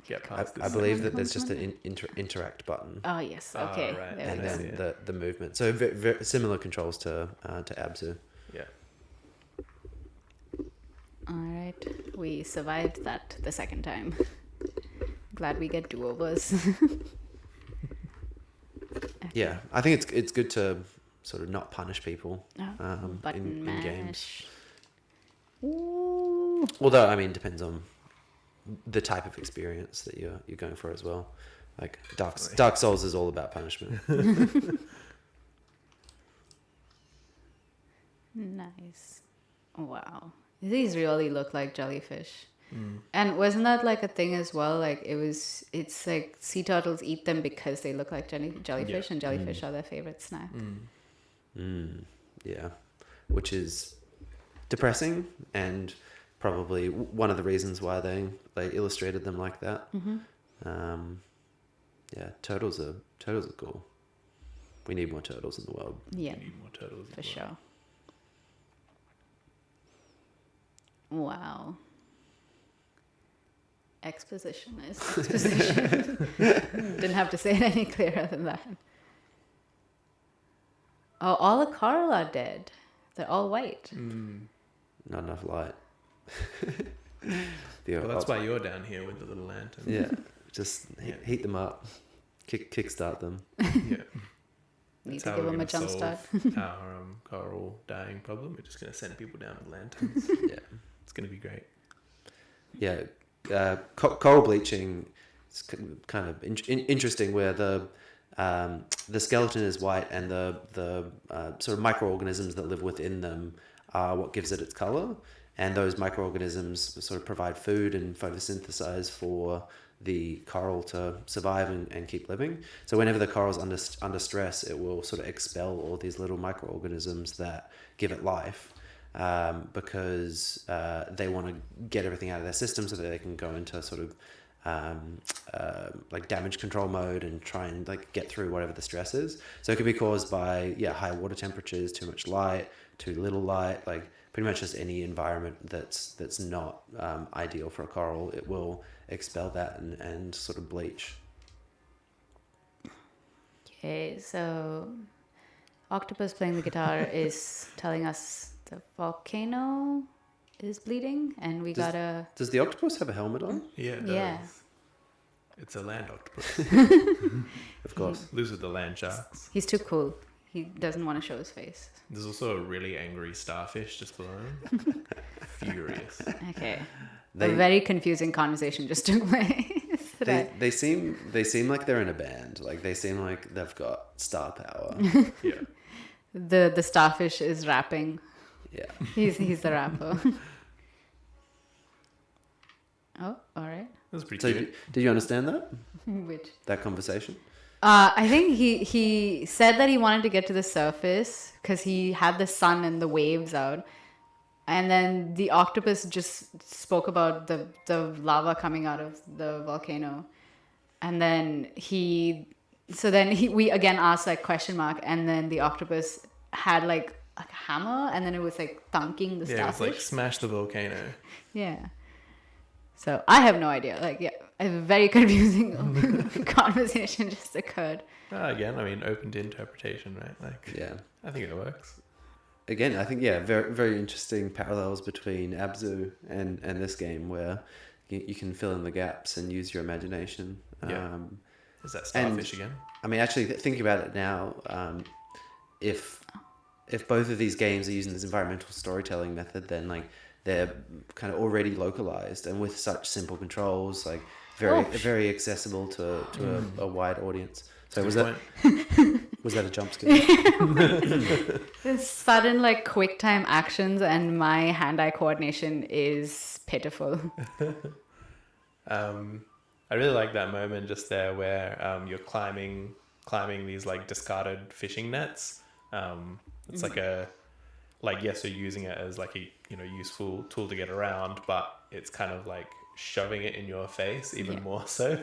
get past this. I believe that there's just an interact button. Oh yes. Okay. right. There And we go. then the movement. So very similar controls to Abzu. Yeah. All right. We survived that the second time. Glad we get do-overs. Yeah, I think it's good to sort of not punish people Button in mash. games. Ooh. Although, I mean, depends on the type of experience that you're going for as well. Like Dark Souls is all about punishment. Nice. Wow. These really look like jellyfish. And wasn't that like a thing as well? Like it's like sea turtles eat them because they look like jellyfish, and jellyfish are their favorite snack. Yeah, which is depressing and probably one of the reasons why they illustrated them like that. Yeah, turtles are cool. We need more turtles in the world. Yeah, We need more turtles. for as well. sure. Wow. Exposition is exposition. Didn't have to say it any clearer than that. Oh, all the coral are dead. They're all white. Not enough light. Well, that's why you're down here with the little lantern. Yeah, just heat them up, kickstart them. Yeah. Need That's to how give we're them a gonna jump start. solve our coral dying problem. We're just going to send people down with lanterns. Yeah, It's going to be great. yeah. Coral bleaching is kind of interesting, where the skeleton is white and the sort of microorganisms that live within them are what gives it its color, and those microorganisms sort of provide food and photosynthesize for the coral to survive and keep living. So whenever the coral's under stress, it will sort of expel all these little microorganisms that give it life. Because they want to get everything out of their system so that they can go into sort of like damage control mode and try and like get through whatever the stress is. So it could be caused by high water temperatures, too much light, too little light, like pretty much just any environment that's not ideal for a coral. It will expel that and sort of bleach. Okay, so Octopus playing the guitar is telling us the volcano is bleeding, and we gotta. Does the octopus have a helmet on? Yeah, it Yeah. does. It's a land octopus. Of course. Lives with the land sharks. He's too cool. He doesn't want to show his face. There's also a really angry starfish just below him. Furious. Okay. They- A very confusing conversation just took place. They seem like they're in a band. Like they seem like they've got star power. Yeah. The starfish is rapping. Yeah. He's the rapper. Oh, all right. That's pretty So cute. did you understand Which? that conversation? I think he said that he wanted to get to the surface because he had the sun and the waves out. And then the octopus just spoke about the lava coming out of the volcano. And then we again asked like question mark, and then the octopus had like a hammer, and then it was like thunking the Yeah, it was starfish. like smash the volcano. Yeah. So I have no idea. Like, yeah, a very confusing conversation just occurred. Again, I mean, open to interpretation, right? Like, Yeah. I think it works. Again, I think very very interesting parallels between Abzu and this game, where you can fill in the gaps and use your imagination. Yeah. Is that starfish again? I mean, actually, thinking about it now, if both of these games are using this environmental storytelling method, then like they're kind of already localized and with such simple controls, like very accessible to a wide audience. So was that a jump scare? There's sudden like quick time actions, and my hand-eye coordination is pitiful. I really like that moment just there where you're climbing these like discarded fishing nets. It's like a like yes, you're using it as like a useful tool to get around, but it's kind of like shoving it in your face even more so.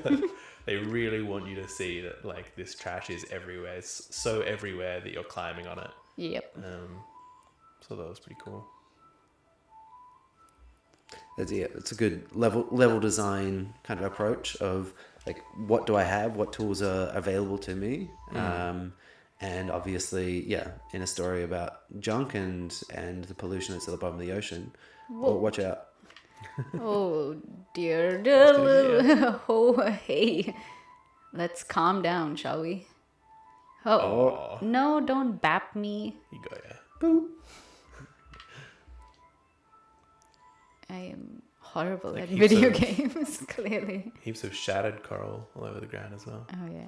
They really want you to see that like this trash is everywhere. It's so everywhere that you're climbing on it. Yep. So that was pretty cool. It's a good level design kind of approach of like, what do I have? What tools are available to me? And obviously, in a story about junk and the pollution that's at the bottom of the ocean, well, watch out. Oh dear. Yeah. Oh, hey. Let's calm down, shall we? Oh, no, don't bap me. You go, yeah. Boop. I am horrible Like at heaps video of- games, clearly. Heaps of shattered coral all over the ground as well. Oh, yeah.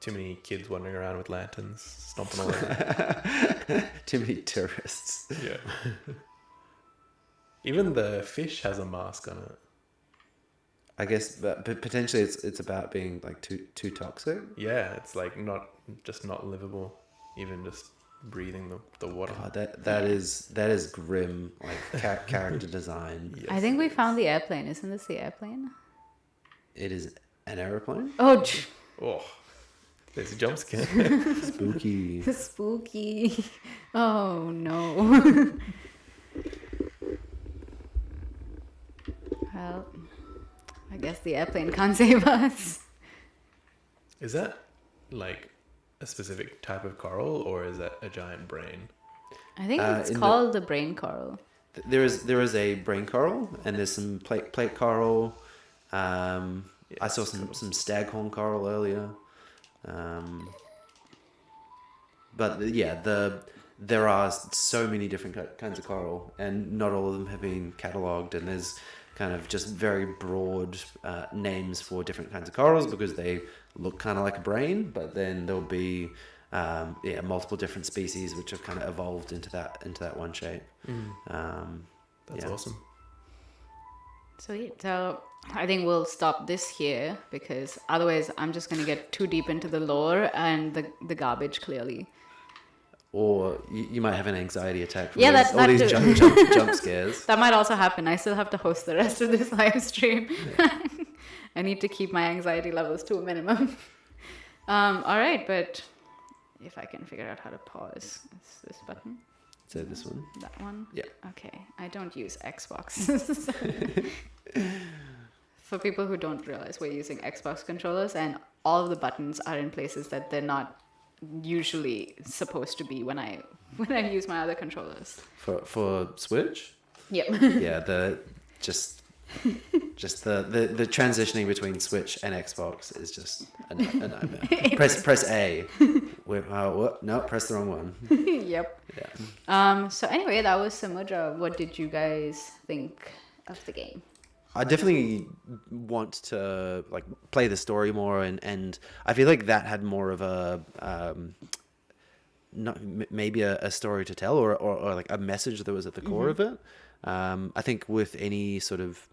Too many kids wandering around with lanterns, stomping all over. Too many tourists. Yeah. Even the fish has a mask on it. I guess, but potentially it's about being like too toxic. Yeah, it's like not livable. Even just breathing the water. God, that is grim, like character design. Yes, I think it we is. found the airplane. Isn't this the airplane? It is an aeroplane. Oh, Oh, there's a jump scare. Spooky. spooky. Oh, no. Well, I guess the airplane can't save us. Is that like a specific type of coral, or is that a giant brain? I think it's in the- called the brain coral. There is a brain coral, and there's some plate coral. I saw some staghorn coral earlier. But there are so many different kinds of coral, and not all of them have been catalogued. And there's kind of just very broad names for different kinds of corals because they look kind of like a brain. But then there'll be multiple different species which have kind of evolved into that one shape. That's awesome. Sweet. So I think we'll stop this here because otherwise I'm just going to get too deep into the lore and the garbage, clearly. Or you might have an anxiety attack from Yeah, all these too. jump scares. That might also happen. I still have to host the rest of this live stream. I need to keep my anxiety levels to a minimum. All right, but if I can figure out how to pause, it's this button. So this one. That one? Yeah. Okay. I don't use Xbox. For people who don't realize, we're using Xbox controllers, and all of the buttons are in places that they're not usually supposed to be when I use my other controllers. For Switch? Yep. Yeah, the transitioning between Switch and Xbox is just a nightmare. press A. No, press the wrong one. Yep. Yeah. So anyway, that was Samudra. What did you guys think of the game? I definitely want to like play the story more, and I feel like that had more of a maybe a story to tell or like a message that was at the core of it. I think with any sort of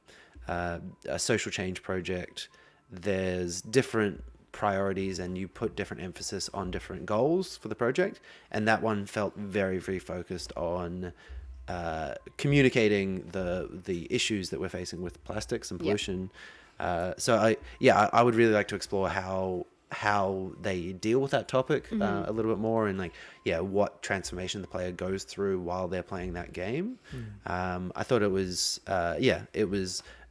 a social change project, there's different priorities and you put different emphasis on different goals for the project, and that one felt very, very focused on communicating the issues that we're facing with plastics and pollution. So I would really like to explore how they deal with that topic a little bit more, and what transformation the player goes through while they're playing that game. I thought it was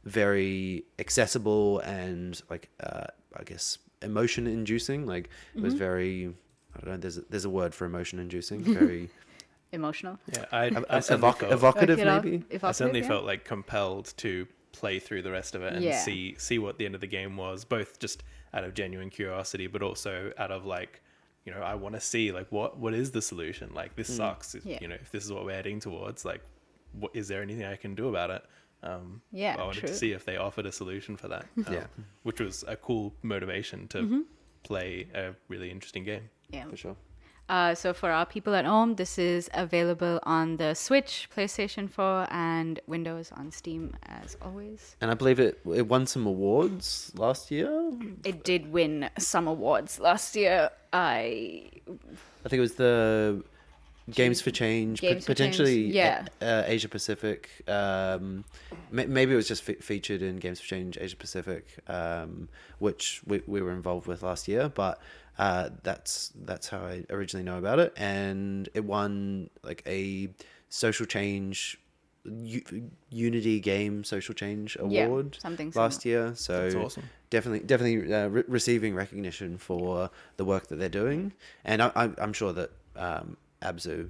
very accessible and I guess emotion inducing. Like it was very, I don't know, there's a word for emotion inducing. Very Emotional. Yeah, I certainly felt, evocative, Evocative, maybe. I certainly yeah. felt like compelled to play through the rest of it and see what the end of the game was, both just out of genuine curiosity, but also out of I want to see what is the solution. Like this sucks. If this is what we're heading towards, what is there anything I can do about it? I wanted to see if they offered a solution for that. Which was a cool motivation to play a really interesting game. Yeah. For sure. So for our people at home, this is available on the Switch, PlayStation 4, and Windows on Steam, as always. And I believe it won some awards last year. It did win some awards last year. I think it was the Games for Change, Games for potentially Change, yeah. Asia Pacific. Maybe it was just featured in Games for Change Asia Pacific, which we were involved with last year. But that's how I originally know about it, and it won like a social change. Unity Game Social Change Award something last year. So That's awesome. Definitely receiving recognition for the work that they're doing, and I'm sure that Abzu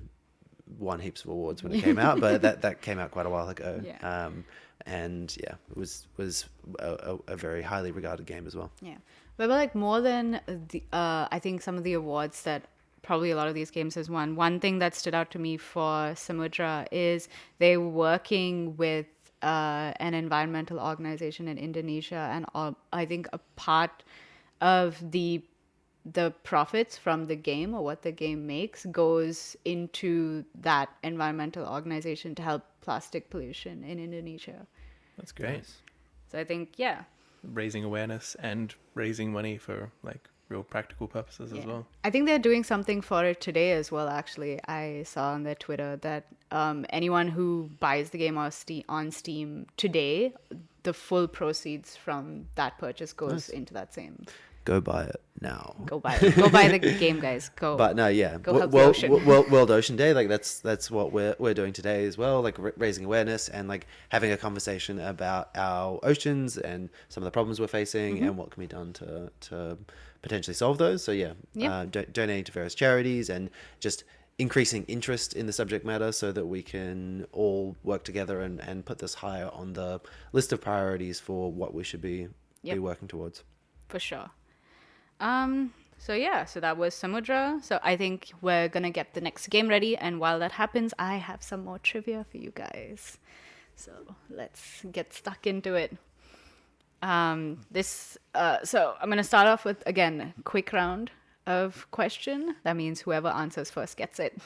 won heaps of awards when it came out, but that came out quite a while ago. Yeah. And yeah, it was a very highly regarded game as well. Yeah. But like more than the, I think some of the awards that probably a lot of these games has won. One thing that stood out to me for Samudra is they're working with an environmental organization in Indonesia, and I think a part of the profits from the game, or what the game makes, goes into that environmental organization to help plastic pollution in Indonesia. That's great. Nice. So I think, yeah. Raising awareness and raising money for like real practical purposes as well. I think they're doing something for it today as well, actually. I saw on their Twitter that anyone who buys the game on Steam today, the full proceeds from that purchase goes into that same. Go buy it now. Go buy it. Go buy the game, guys. Go. But no, yeah, Go help the ocean. World Ocean Day, like that's what we're doing today as well, like raising awareness and like having a conversation about our oceans and some of the problems we're facing and what can be done to potentially solve those. So yeah, donating to various charities and just increasing interest in the subject matter so that we can all work together and put this higher on the list of priorities for what we should be working towards. For sure. So that was Samudra. So I think we're gonna get the next game ready, and while that happens, I have some more trivia for you guys. So let's get stuck into it. So I'm gonna start off with, again, quick round of question. That means whoever answers first gets it.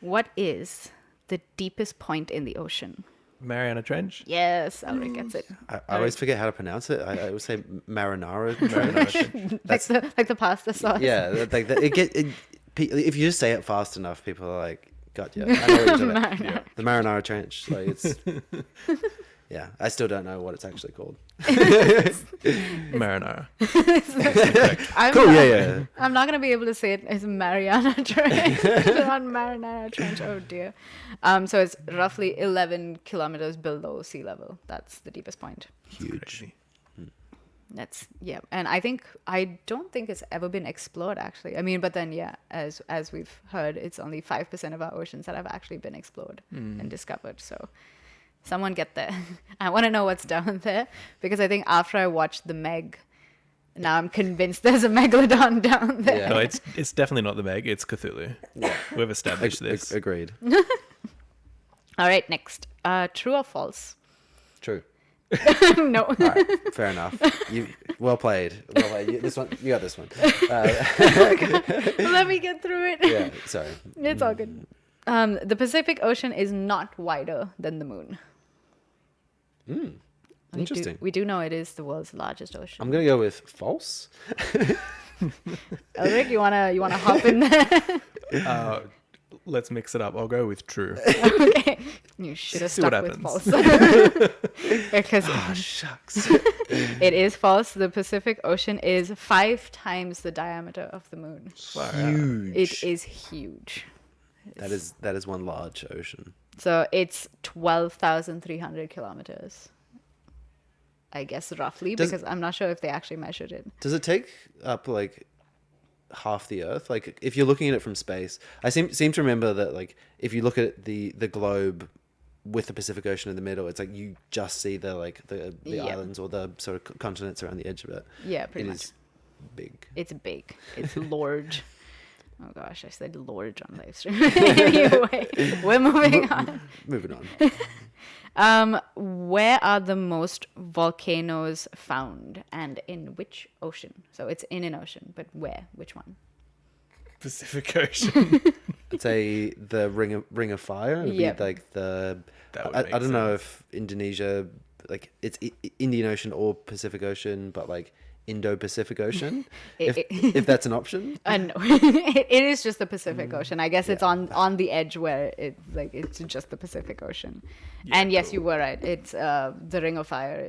What is the deepest point in the ocean? Mariana Trench. Yes, Alric gets it. I always forget how to pronounce it. I always say marinara. like the pasta sauce. Yeah, like if you just say it fast enough, people are like, "Got you." I know what you're talking about. Marinara. The marinara trench. Like it's. Yeah, I still don't know what it's actually called. Marinara. Cool. I'm not gonna be able to say it as Mariana Trench, not Marinara Trench. Oh dear. So it's roughly 11 kilometers below sea level. That's the deepest point. Huge. And I don't think it's ever been explored, actually. I mean, but then as we've heard, it's only 5% of our oceans that have actually been explored and discovered. So someone get there. I want to know what's down there, because I think after I watched The Meg, now I'm convinced there's a megalodon down there. Yeah. No, it's definitely not the Meg. It's Cthulhu. Yeah. We've established this. Agreed. All right, next. True or false? True. No. All right, fair enough. Well played. You got this one. Let me get through it. Yeah. Sorry. It's all good. The Pacific Ocean is not wider than the moon. Interesting. We do know it is the world's largest ocean. I'm gonna go with false. Elric, you wanna hop in there? Let's mix it up. I'll go with true. Okay. You should have See what stuck with happens. false. Because Oh shucks. it is false. The Pacific Ocean is 5 times the diameter of the moon. Huge. It is huge. That is one large ocean. So it's 12,300 kilometers. I guess roughly, because I'm not sure if they actually measured it. Does it take up like half the Earth? Like if you're looking at it from space, I seem to remember that like if you look at the globe with the Pacific Ocean in the middle, it's like you just see the islands or the sort of continents around the edge of it. Yeah, pretty It much. is big. It's big. It's large. Oh gosh, I said large on live stream. Anyway, we're moving on. Moving on. Where are the most volcanoes found, and in which ocean? So it's in an ocean, but where? Which one? Pacific Ocean. I'd say the Ring of Fire. It'd Yep. be like the. That would I make don't know sense. if Indonesia, like it's Indian Ocean or Pacific Ocean, but like Indo-Pacific Ocean, if that's an option. No, it is just the Pacific Ocean. I guess it's on the edge where it's just the Pacific Ocean. And yes, you were right. It's the Ring of Fire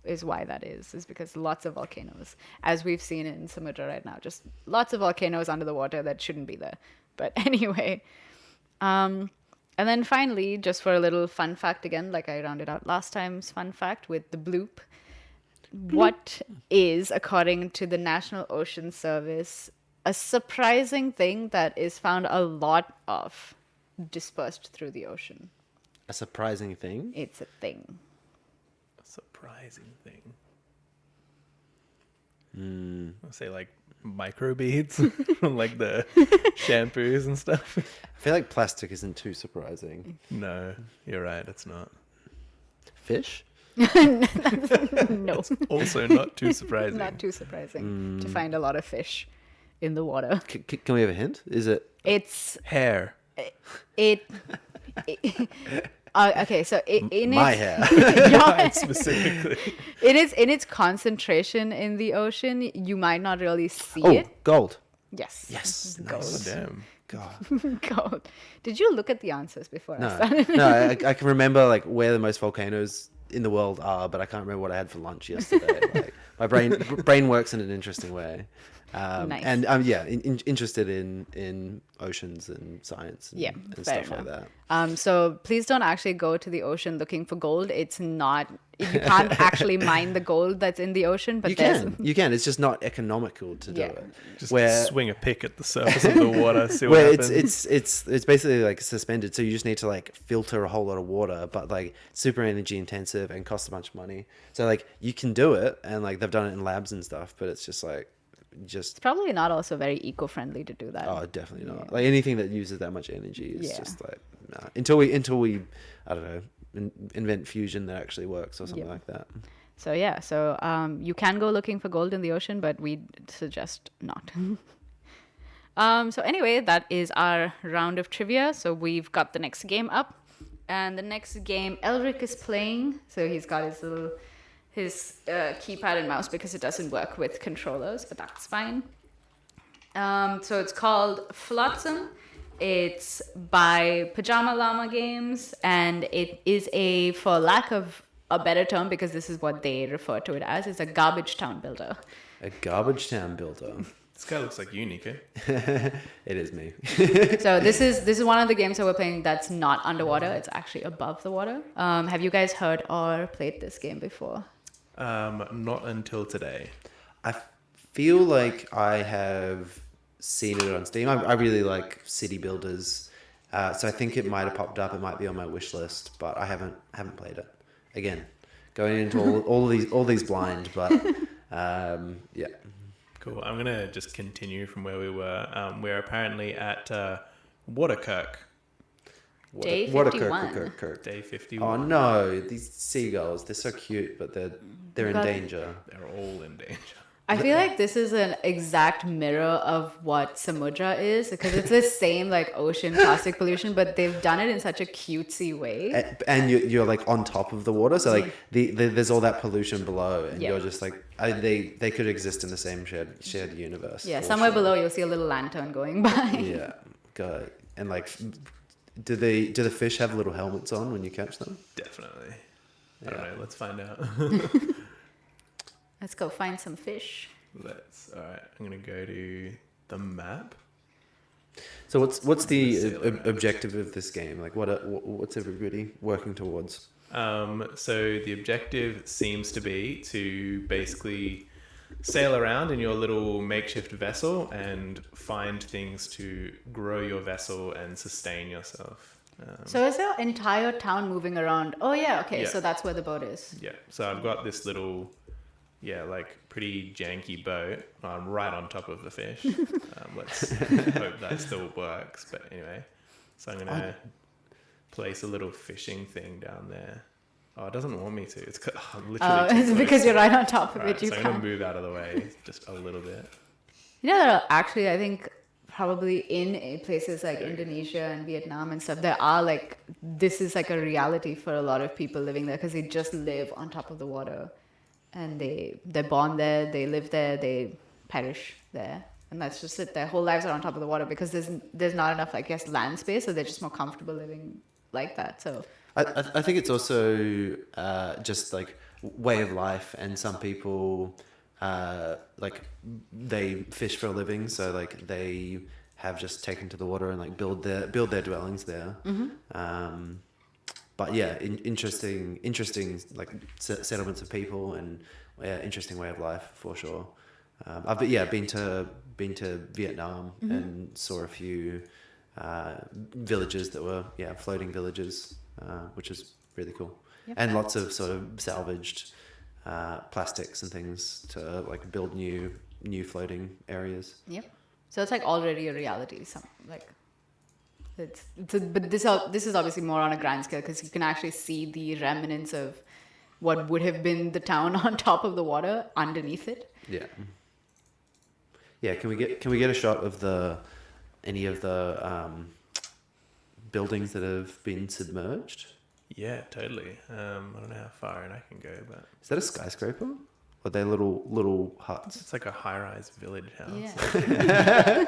is why that is because lots of volcanoes, as we've seen in Samudra right now, just lots of volcanoes under the water that shouldn't be there. But anyway, and then finally, just for a little fun fact again, like I rounded out last time's fun fact with the bloop. What is, according to the National Ocean Service, a surprising thing that is found a lot of dispersed through the ocean? A surprising thing. It's a thing. A surprising thing. I'll say like microbeads from like the shampoos and stuff. I feel like plastic isn't too surprising. No, you're right. It's not. Fish. No, Also not too surprising. not too surprising to find a lot of fish in the water. Can we have a hint? Is it? It's Hair. it. Okay, so in My its, hair. your- Specifically. it is in its concentration in the ocean. You might not really see Oh, it. gold. Yes. Yes. Oh, Nice. damn. God. Gold. Did you look at the answers before I No, started? no. I can remember like where the most volcanoes in the world are, but I can't remember what I had for lunch yesterday. Like, my brain works in an interesting way. Nice. And I'm interested in oceans and science and, Yeah, and fair stuff like enough. that. So please don't actually go to the ocean looking for gold. It's not, you can't actually mine the gold that's in the ocean, but You can. It's just not economical to do Yeah. it. Just Where swing a pick at the surface of the water, see what where happens. it's basically like suspended, so you just need to like filter a whole lot of water, but like super energy intensive and costs a bunch of money. So like you can do it, and like they've done it in labs and stuff, but it's just like it's probably not also very eco-friendly to do that. oh, definitely not. Yeah. Like anything that uses that much energy is Yeah. just like nah. Until we I don't know invent fusion that actually works or something Yeah. like that. So yeah, you can go looking for gold in the ocean, but we suggest not. So anyway, that is our round of trivia. So we've got the next game up, and the next game Elric is playing. So he's got his keypad and mouse because it doesn't work with controllers, but that's fine. So it's called Flotsam. It's by Pajama Llama Games, and it is for lack of a better term, because this is what they refer to it as, it's a garbage town builder. A garbage town builder. This guy looks like you, Nico. It is me. So this is one of the games that we're playing that's not underwater. It's actually above the water. Have you guys heard or played this game before? Not until today. I feel like I have seen it on Steam. I really like city builders, so I think it might have popped up. It might be on my wish list, but I haven't played it. Again, going into all these blind, but yeah. Cool. I'm gonna just continue from where we were. We're apparently at Waterkirk, Day What a 51. Kirk. day 51. Oh no, these seagulls, they're so cute, but they're in God. danger. They're all in danger. I feel like this is an exact mirror of what Samudra is, because it's the same like ocean plastic pollution, but they've done it in such a cutesy way. And you're like on top of the water, so like there's all that pollution below, and Yeah. you're just like they could exist in the same shared universe. Yeah, for somewhere sure. below you'll see a little lantern going by. Yeah, God. And like, do the fish have little helmets on when you catch them? Definitely. I don't Yeah. know. Let's find out. Let's go find some fish. All right. I'm gonna go to the map. So what's the Sailor map. objective of this game? Like what's everybody working towards? So the objective seems to be to basically sail around in your little makeshift vessel and find things to grow your vessel and sustain yourself. So is the entire town moving around? Oh yeah, okay, Yeah. so that's where the boat is. Yeah. So I've got this little, like pretty janky boat. I'm right on top of the fish. Let's hope that still works. But anyway, so I'm gonna place a little fishing thing down there. Oh, it doesn't want me to. It's I'm literally. too It's close. because you're right on top of Alright, it. You so I'm gonna can't. move out of the way just a little bit. You know, actually, I think probably in places like Indonesia and Vietnam and stuff, there are like, this is like a reality for a lot of people living there because they just live on top of the water, and they're born there, they live there, they perish there, and that's just it. Their whole lives are on top of the water because there's not enough, I guess, land space, so they're just more comfortable living like that. So I think it's also just like way of life, and some people like they fish for a living, so like they have just taken to the water and like build their dwellings there. But yeah, interesting like settlements of people, and interesting way of life for sure. I've been to Vietnam and saw a few villages that were floating villages, which is really cool. Yep. And lots of sort of salvaged plastics and things to like build new floating areas. yep. So it's like already a reality. Some like but this is obviously more on a grand scale because you can actually see the remnants of what would have been the town on top of the water underneath it. Yeah. Yeah. Can we get a shot of any of the buildings that have been submerged? Yeah, totally. I don't know how far in I can go, but Is that a skyscraper? Or are they little huts? it's like a high-rise village house. Yeah.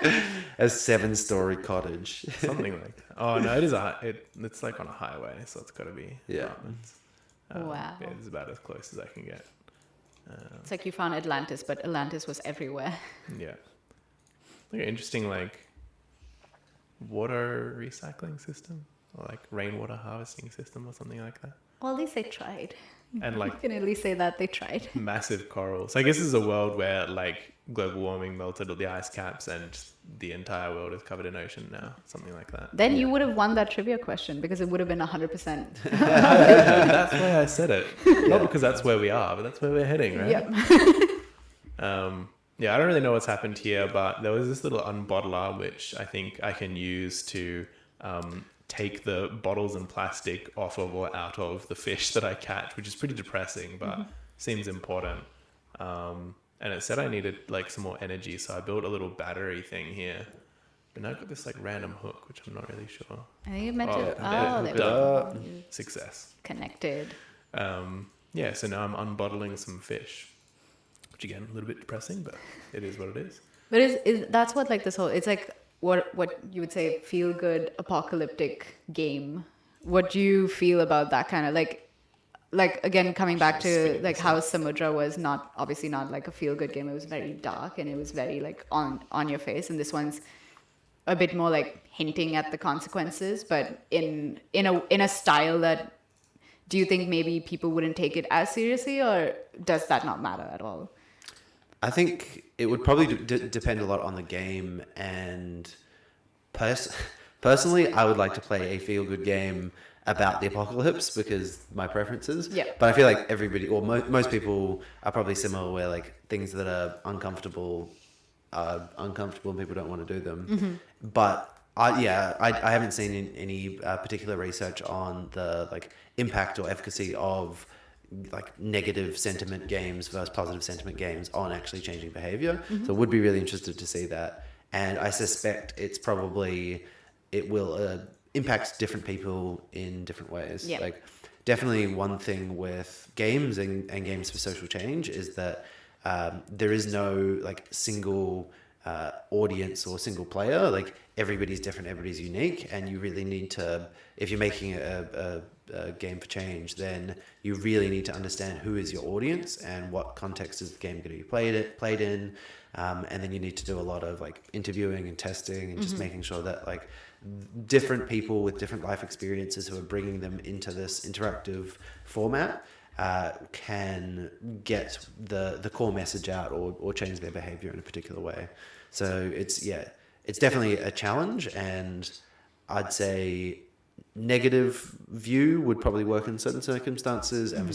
A 7-story cottage. Something like that. Oh no, it's like on a highway, so it's got to be Yeah. apartments. Wow. Yeah, it's about as close as I can get. It's like you found Atlantis, but Atlantis was everywhere. Yeah. Like an interesting like water recycling system, or like rainwater harvesting system or something like that. Well, at least they tried. And like You can at least say that they tried. massive corals. I guess this is a world where like global warming melted all the ice caps and the entire world is covered in ocean now, something like that. Then you would have won that trivia question because it would have been 100%. That's why I said it. Not because that's where we are, but that's where we're heading, right? Yep. Yeah, I don't really know what's happened here, but there was this little unbottler which I think I can use to take the bottles and plastic off of or out of the fish that I catch, which is pretty depressing, but seems important. And it said I needed like some more energy, so I built a little battery thing here. But now I've got this like random hook, which I'm not really sure. I think you meant to. there, Oh, hook there it we up. go. Success. Connected. Yeah, so now I'm unbottling some fish, which again, a little bit depressing, but it is what it is. But is that's what like this whole, it's like what you would say feel good apocalyptic game. What do you feel about that kind of like again coming back to like how Samudra was obviously not like a feel good game. It was very dark and it was very like on your face, and this one's a bit more like hinting at the consequences, but in a style that, do you think maybe people wouldn't take it as seriously, or does that not matter at all? I think it would probably depend a lot on the game, and personally, I would like to play a feel-good game about the apocalypse because my preferences. Yeah. But I feel like everybody, or most people, are probably similar, where like things that are uncomfortable and people don't want to do them. But I haven't seen any particular research on the like impact or efficacy of like negative sentiment games versus positive sentiment games on actually changing behavior. So would be really interested to see that. And I suspect it will impact different people in different ways. Yeah. Like definitely one thing with games and games for social change is that there is no like single audience or single player. Like everybody's different, everybody's unique, and you really need to, if you're making a game for change, then you really need to understand who is your audience and what context is the game going to be played in, and then you need to do a lot of like interviewing and testing and just making sure that like different people with different life experiences who are bringing them into this interactive format can get the core message out or change their behavior in a particular way. So it's definitely a challenge, and I'd say negative view would probably work in certain circumstances and for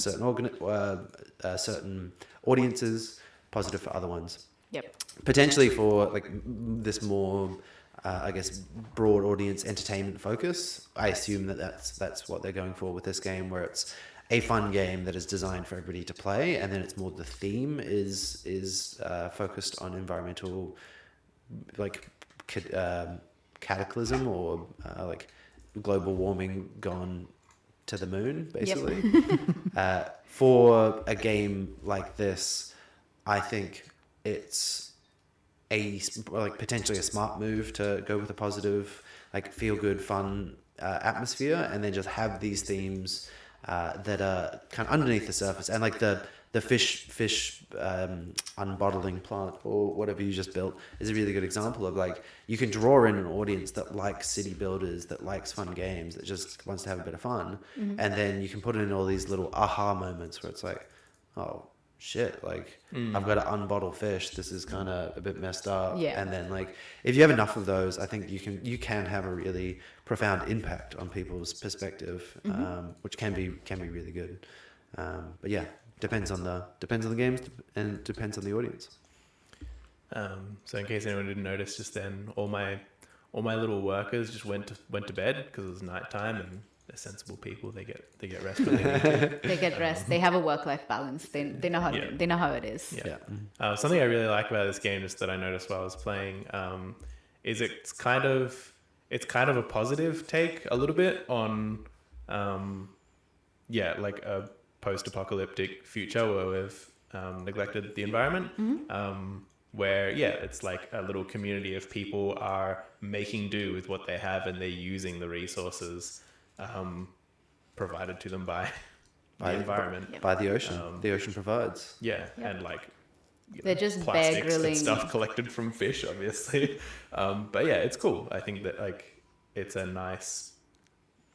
certain audiences, positive for other ones. Yep. Potentially for like this more I guess broad audience entertainment focus, I assume that's what they're going for with this game, where it's a fun game that is designed for everybody to play, and then it's more the theme is focused on environmental like cataclysm or like global warming gone to the moon, basically. For a game like this, I think it's potentially a smart move to go with a positive, like feel good, fun atmosphere, and then just have these themes that are kind of underneath the surface, and like the fish unbottling plant or whatever you just built is a really good example of like you can draw in an audience that likes city builders, that likes fun games, that just wants to have a bit of fun, and then you can put in all these little aha moments where it's like, oh shit, like I've got to unbottle fish, this is kind of a bit messed up. Yeah. And then like if you have enough of those, I think you can have a really profound impact on people's perspective, which can be really good. But yeah, depends on the games and depends on the audience. So in case anyone didn't notice, just then all my little workers just went to bed because it was nighttime, and they're sensible people. They get rest when they need to. They get rest. They have a work-life balance. They know how they know how it is. Yeah. Something I really like about this game, just that I noticed while I was playing, is it's kind of a positive take a little bit on, like a post-apocalyptic future where we've neglected the environment. Where it's like a little community of people are making do with what they have, and they're using the resources provided to them by the environment, by the ocean. The ocean provides. And like they're just plastics bear grilling and stuff collected from fish, obviously. But it's cool. I think that like it's a nice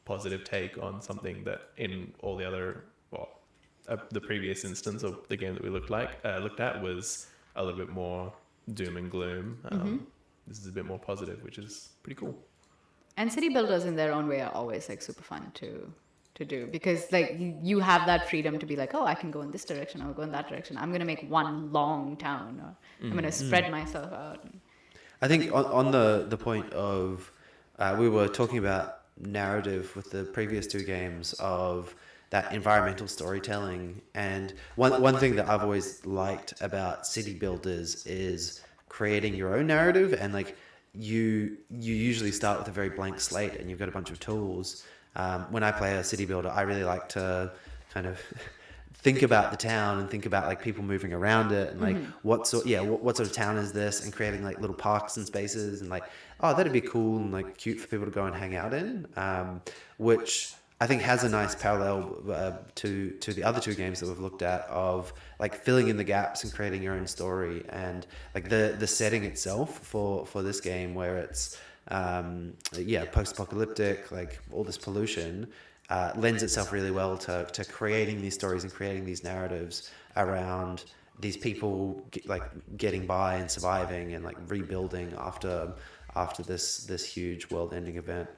positive take on something that in all the other the previous instance of the game that we looked at was a little bit more doom and gloom. This is a bit more positive, which is pretty cool. And city builders in their own way are always like super fun to do, because like you have that freedom to be like, oh, I can go in this direction, I'll go in that direction, I'm going to make one long town, or I'm going to spread myself out. I think on the point of we were talking about narrative with the previous two games of that environmental storytelling, and one thing that I've always liked about city builders is creating your own narrative. And like you usually start with a very blank slate and you've got a bunch of tools. When I play a city builder, I really like to kind of think about the town and think about like people moving around it, and like what sort of town is this, and creating like little parks and spaces, and like, oh, that'd be cool and like cute for people to go and hang out in, which I think has a nice parallel to the other two games that we've looked at, of like filling in the gaps and creating your own story. And like the setting itself for this game, where it's post-apocalyptic, like all this pollution, lends itself really well to creating these stories and creating these narratives around these people getting by and surviving and like rebuilding after this huge world-ending event.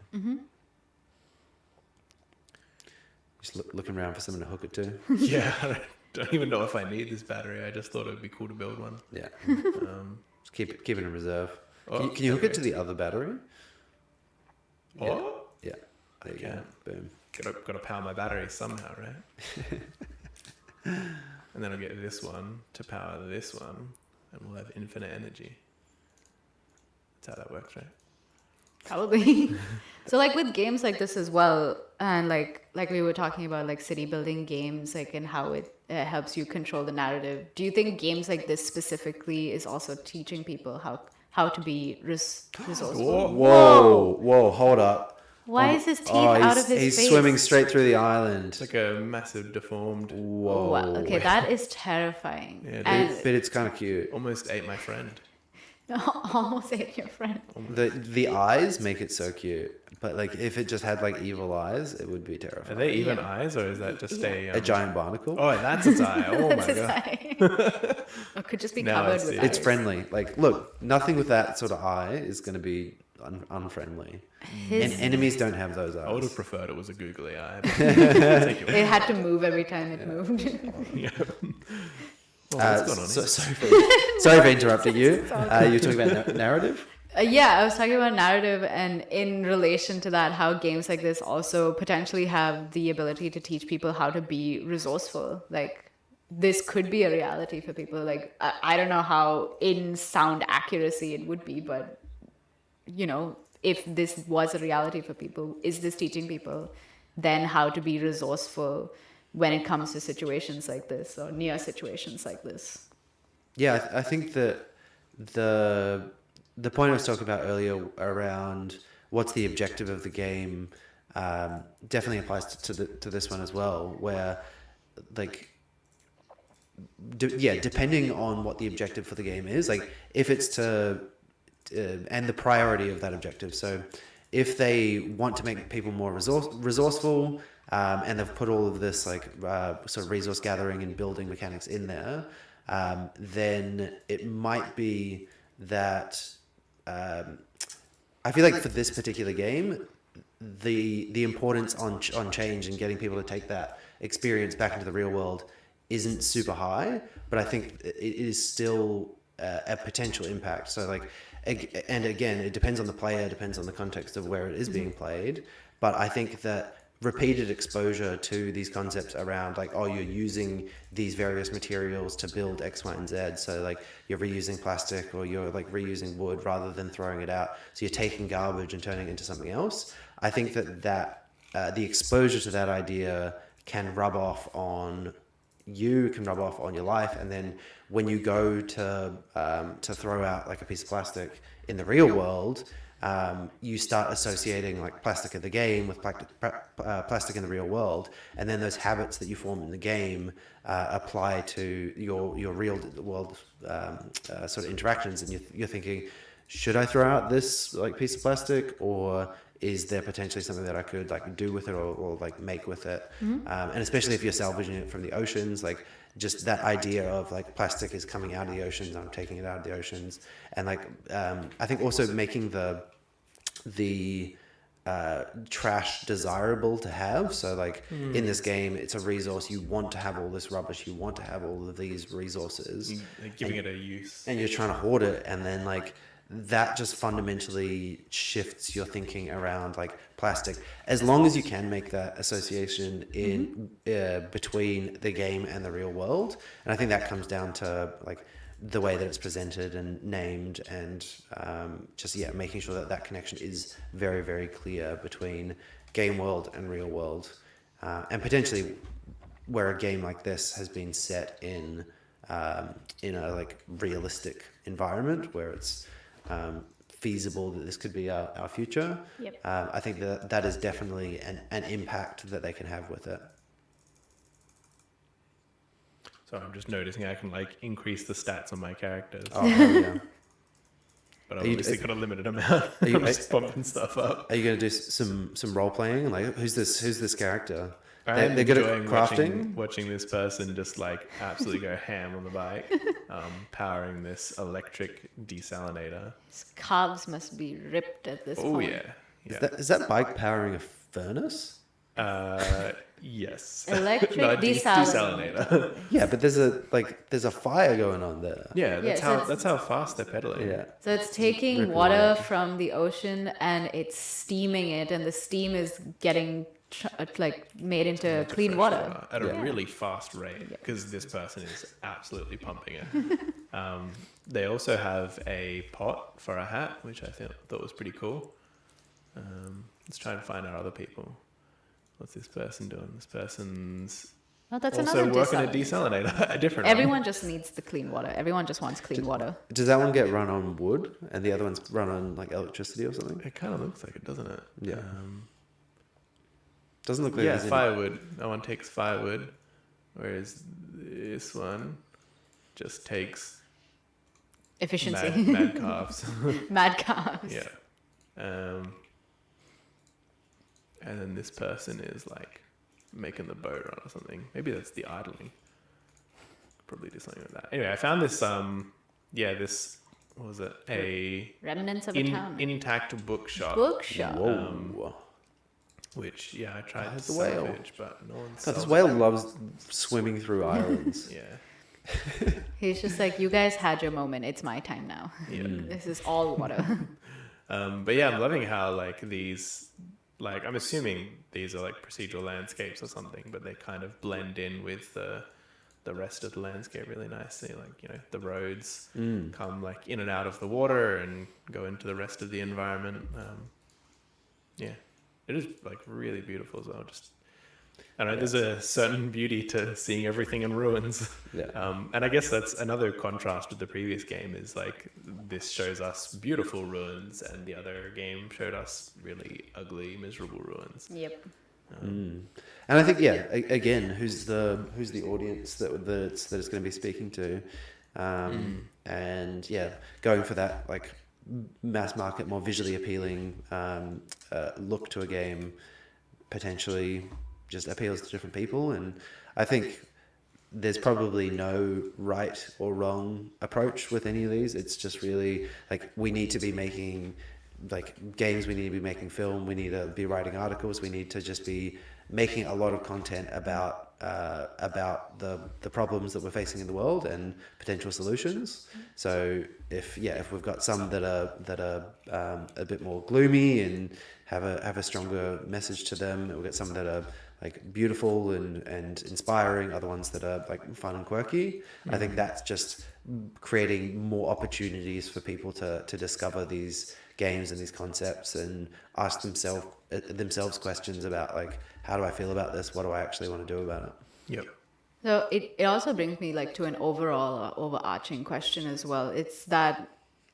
Just looking around for someone to hook it to. I don't even know if I need this battery. I just thought it would be cool to build one. Yeah. Just keep it in reserve. Can you hook it to the other battery? Oh? Yeah. There you go. Boom. Got to power my battery somehow, right? And then I'll get this one to power this one, and we'll have infinite energy. That's how that works, right? Probably. So like with games like this as well, and like we were talking about like city building games, like, and how it helps you control the narrative. Do you think games like this specifically is also teaching people how to be resourceful? Whoa, hold up. Why is his teeth out of his face? He's swimming straight through the island. It's like a massive deformed. Whoa. Wow. Okay, that is terrifying. Yeah, but it's kind of cute. Almost ate my friend. Almost ate your friend. The eyes make it so cute, but like if it just had like evil eyes, it would be terrifying. Are they even eyes, or is that just a giant barnacle? Oh, that's its eye. Oh my That's god. It could just be No, covered it's- with It's eyes. friendly. Like, look, nothing with that sort of eye is going to be unfriendly. And enemies don't have those eyes. I would have preferred it was a googly eye. But I'll take it. It had to move every time it moved. Yeah. Well, what's going on here? Sorry for interrupting you. You're talking about narrative? Yeah, I was talking about narrative, and in relation to that, how games like this also potentially have the ability to teach people how to be resourceful. Like, this could be a reality for people. Like, I don't know how in sound accuracy it would be, but if this was a reality for people, is this teaching people then how to be resourceful when it comes to situations like this or near situations like this? Yeah, I think that the the point I was talking about earlier around what's the objective of the game definitely applies to this one as well, where like depending on what the objective for the game is, like if it's to and the priority of that objective. So if they want to make people more resourceful, and they've put all of this like sort of resource gathering and building mechanics in there, then it might be that I feel like for this particular game, the importance on change and getting people to take that experience back into the real world isn't super high, but I think it is still a potential impact. So like, and again, it depends on the player, depends on the context of where it is being played. But I think that repeated exposure to these concepts around like, oh, you're using these various materials to build X, Y, and Z. So like you're reusing plastic or you're like reusing wood rather than throwing it out. So you're taking garbage and turning it into something else. I think that the exposure to that idea can rub off on you, can rub off on your life, and then when you go to throw out like a piece of plastic in the real world, you start associating like plastic in the game with plastic in the real world, and then those habits that you form in the game apply to your real world sort of interactions, and you're thinking, should I throw out this like piece of plastic, or is there potentially something that I could like do with it or like make with it? And especially if you're salvaging it from the oceans, like just that idea of like plastic is coming out of the oceans, I'm taking it out of the oceans, and like I think also making the trash desirable to have. So like in this game, it's a resource. You want to have all this rubbish. You want to have all of these resources. Giving it a use. And you're trying to hoard it. And then like that just fundamentally shifts your thinking around like plastic. As long as you can make that association in between the game and the real world. And I think that comes down to like the way that it's presented and named, and just making sure that that connection is very, very clear between game world and real world, and potentially where a game like this has been set in a like realistic environment where it's feasible that this could be our future. Yep. I think that is definitely an impact that they can have with it. So I'm just noticing I can like increase the stats on my characters. Oh, yeah. But I've obviously got a limited amount. I'm just pumping stuff up. Are you going to do some role playing? Like, who's this character? I'm They're good at crafting. Watching this person just like absolutely go ham on the bike, powering this electric desalinator. His calves must be ripped at this Oh point. yeah. Is that bike powering a furnace? Yes. Electric No, desalinator. Yeah, but there's a fire going on there. Yeah, so that's how fast they're pedaling. Yeah. So it's taking Ripping water away. from the ocean and it's steaming it, and the steam is getting made into clean Fresh water. at a really fast rate because this person is absolutely pumping it. They also have a pot for a hat, which I thought was pretty cool. Let's try and find our other people. What's this person doing? This person's Oh, that's also another working a desalinator. desalinator, a different Everyone one. just needs the clean water. Everyone just wants clean water. Does that one get run on wood and the other one's run on like electricity or something? It kind of looks like it, doesn't it? Yeah. Doesn't look like Yeah, there's any- firewood. No one takes firewood, whereas this one just takes Efficiency. mad calves. Mad calves. Yeah. And then this person is like making the boat run or something. Maybe that's the idling. Probably do something like that. Anyway, I found this, this, what was it? A Remnants of a town. intact bookshop. Bookshop. Whoa. Which, I tried to That's a whale. salvage, but no one God, sells this it. whale loves swimming through islands. Yeah. He's just like, you guys had your moment. It's my time now. Yeah. This is all water. But yeah, I'm loving how like these, like I'm assuming these are like procedural landscapes or something, but they kind of blend in with the the rest of the landscape really nicely. Like, you know, the roads come like in and out of the water and go into the rest of the environment. Yeah, it is like really beautiful as well. Just, I don't know, there's a certain beauty to seeing everything in ruins. Yeah. And I guess that's another contrast with the previous game is like this shows us beautiful ruins and the other game showed us really ugly, miserable ruins. Yep. And I think, yeah, again, who's the audience that it's going to be speaking to, and yeah, going for that like mass market, more visually appealing look to a game, potentially just appeals to different people. And I think there's probably no right or wrong approach with any of these. It's just really like we need to be making like games, we need to be making film, we need to be writing articles, we need to just be making a lot of content about the problems that we're facing in the world and potential solutions. So if we've got some that are a bit more gloomy and have a stronger message to them, we'll get some that are like beautiful and inspiring, other ones that are like fun and quirky. I think that's just creating more opportunities for people to discover these games and these concepts and ask themselves questions about like, how do I feel about this? What do I actually want to do about it? Yep. So it also brings me like to an overall overarching question as well. It's that,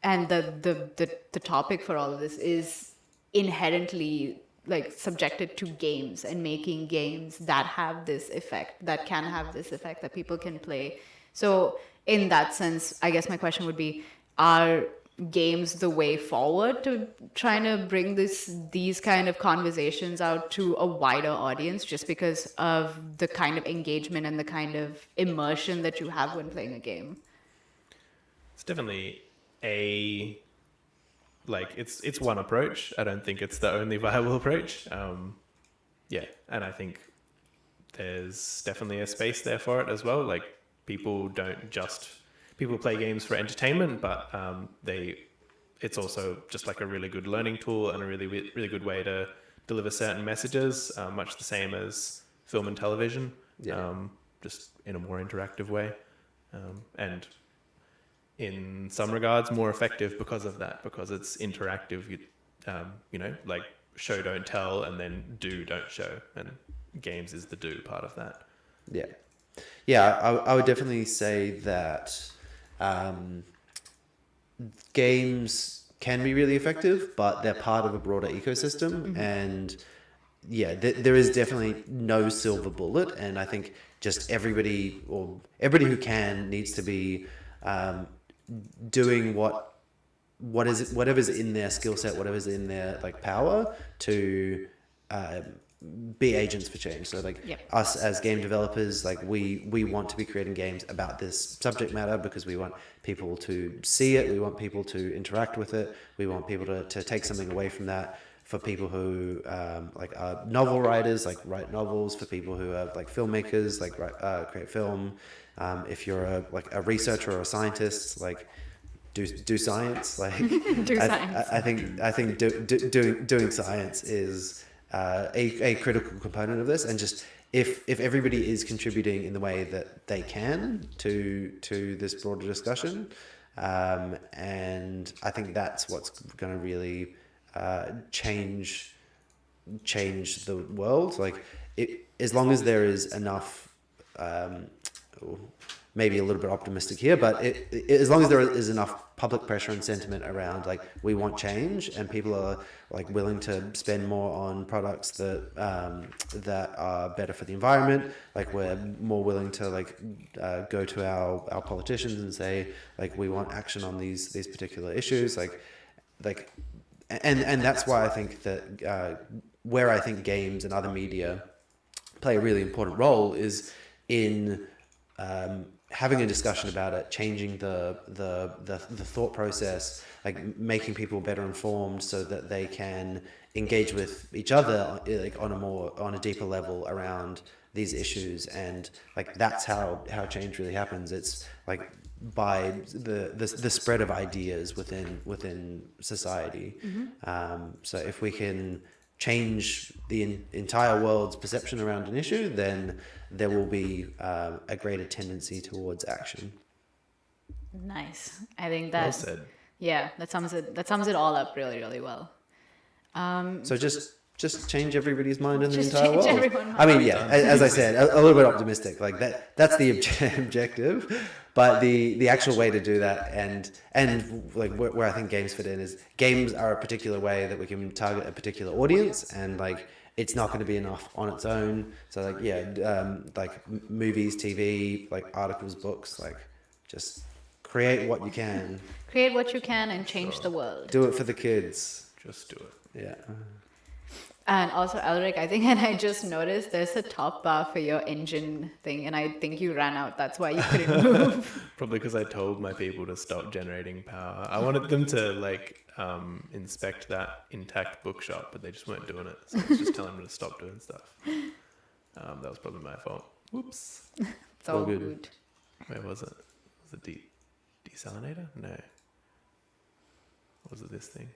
and the topic for all of this is inherently like subjected to games and making games that have this effect, that can have this effect that people can play. So in that sense, I guess my question would be, are games the way forward to trying to bring these kind of conversations out to a wider audience, just because of the kind of engagement and the kind of immersion that you have when playing a game? It's definitely it's one approach. I don't think it's the only viable approach. Yeah, and I think there's definitely a space there for it as well. Like people play games for entertainment, but it's also just like a really good learning tool and a really good way to deliver certain messages, much the same as film and television, just in a more interactive way, and in some regards more effective because of that, because it's interactive. You know, like show don't tell, and then do don't show, and games is the do part of that. I would definitely say that games can be really effective, but they're part of a broader ecosystem. And there is definitely no silver bullet, and I think just everybody who can needs to be doing whatever's in their skill set, whatever's in their like power to be agents for change. So like us as game developers, like we want to be creating games about this subject matter because we want people to see it, we want people to interact with it, we want people to take something away from that. For people who like are novel writers, like write novels, for people who are like filmmakers, like create film. If you're a researcher or a scientist, like do science. Like I think doing science is a critical component of this, and just if everybody is contributing in the way that they can to this broader discussion, and I think that's what's going to really change the world. Like as long as there is enough, maybe a little bit optimistic here, but as long as there is enough public pressure and sentiment around, like we want change, and people are like willing to spend more on products that are better for the environment, like we're more willing to like go to our politicians and say like we want action on these particular issues, and that's why I think that where I think games and other media play a really important role is in having a discussion about it, changing the thought process, like making people better informed so that they can engage with each other like on a deeper level around these issues. And like that's how change really happens. It's like by the spread of ideas within society. So if we can change the entire world's perception around an issue, then there will be a greater tendency towards action. Nice. I think Well that said. that sums it all up really, really well. So just change everybody's mind in the Just entire change world. everyone's I mean, yeah, as I said, a little bit optimistic. Like that's the objective, but the actual way to do that, and like where I think games fit in is games are a particular way that we can target a particular audience, and like it's not going to be enough on its own. So like like movies, TV, like articles, books, like just create what you can. Create what you can and change the world. Do it for the kids. Just do it. Yeah. And also, Elric, I think, and I just noticed there's a top bar for your engine thing, and I think you ran out. That's why you couldn't move. Probably because I told my people to stop generating power. I wanted them to like inspect that intact bookshop, but they just weren't doing it. So I was just telling them to stop doing stuff. That was probably my fault. Whoops. It's all All good. good. Where was it? Was it desalinator? No. Or was it this thing?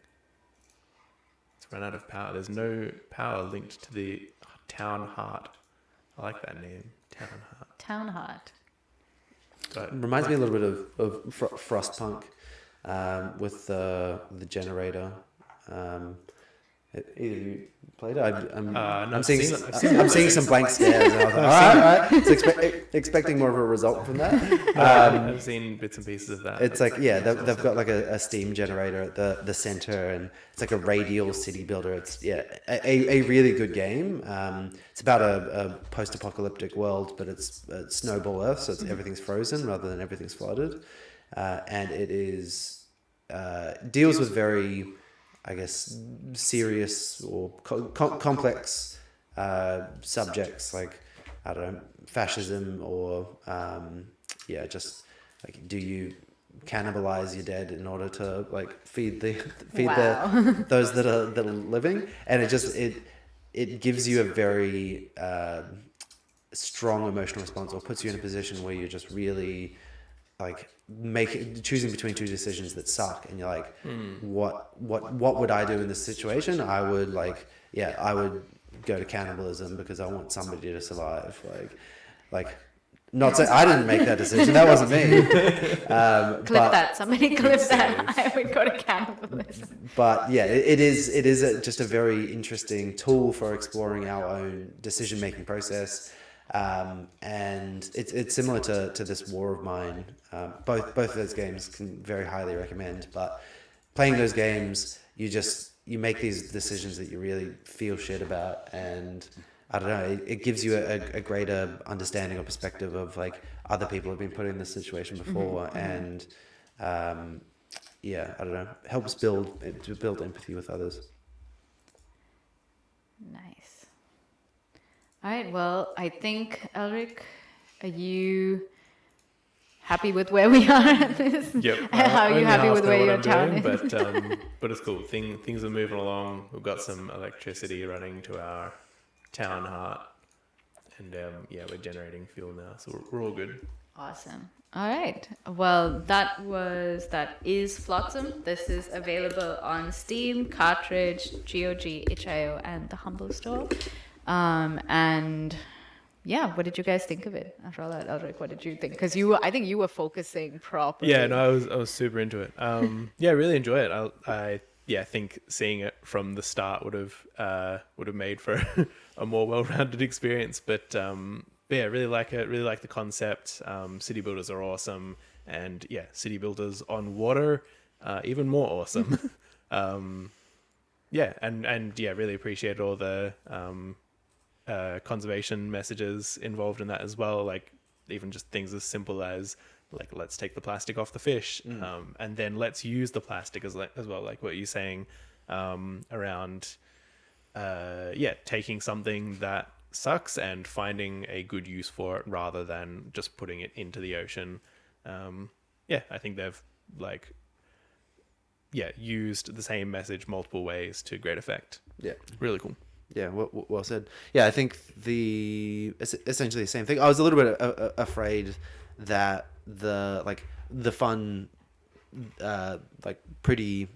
It's run out of power. There's no power linked to the town heart. I like that name, town heart. Town Heart. But Reminds me a little bit of Frostpunk with the generator. Either you played it? no, I'm I've seeing seen it. I've seen I'm seeing some blank stares. And I was like, all right. So expecting more of a result from that. I've seen bits and pieces of that. It's like, yeah, they've got like a steam generator at the center, and it's like a radial city builder. It's a really good game. It's about a post-apocalyptic world, but it's snowball Earth, so everything's frozen rather than everything's flooded, and it is deals with very, I guess, serious or complex subjects like, I don't know, fascism or just like, do you cannibalize your dead in order to like feed Wow. those that are living? And it gives you a very strong emotional response, or puts you in a position where you're just really like choosing between two decisions that suck, and you're like, what would I do in this situation? I would I would go to cannibalism because I want somebody to survive. Like not saying I didn't make that decision, that wasn't me. Clip that. Somebody clip that. I would go to cannibalism. But yeah, it is just a very interesting tool for exploring our own decision making process. And it's similar to this War of Mine. Both of those games can very highly recommend. But playing those games, you make these decisions that you really feel shit about, and I don't know, it gives you a greater understanding or perspective of like other people have been put in this situation before, and I don't know, helps build empathy with others. Nice. All right. Well, I think, Elric, are you happy with where we are at this? Yep. How are you happy with where your town is? But it's cool. Things are moving along. We've got some electricity running to our town heart, and we're generating fuel now, so we're all good. Awesome. All right. Well, that is Flotsam. This is available on Steam, Cartridge, GOG, itch.io, and the Humble Store. And yeah, what did you guys think of it? After all that, Elric, what did you think? Because I think you were focusing properly. Yeah, no, I was super into it. I really enjoy it. I think seeing it from the start would have made for a more well-rounded experience. But I really like it. Really like the concept. City builders are awesome, and city builders on water, even more awesome. Really appreciate all the conservation messages involved in that as well. Like even just things as simple as like, let's take the plastic off the fish, and then let's use the plastic as well. Like what you're saying around, taking something that sucks and finding a good use for it rather than just putting it into the ocean. I think they've used the same message multiple ways to great effect. Yeah, really cool. Yeah, well said. Yeah, I think essentially the same thing. I was a little bit afraid that the fun, pretty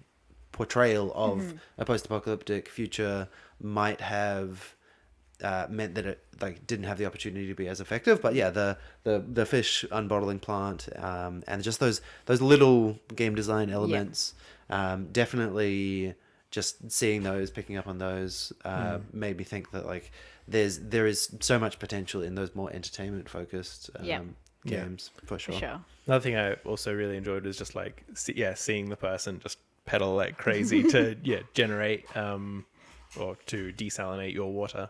portrayal of a post-apocalyptic future might have meant that it like didn't have the opportunity to be as effective. But yeah, the fish unbottling plant and just those little game design elements, definitely just seeing those, picking up on those, made me think that like there is so much potential in those more entertainment focused games for sure. For sure. Another thing I also really enjoyed was just like seeing the person just pedal like crazy to generate or to desalinate your water.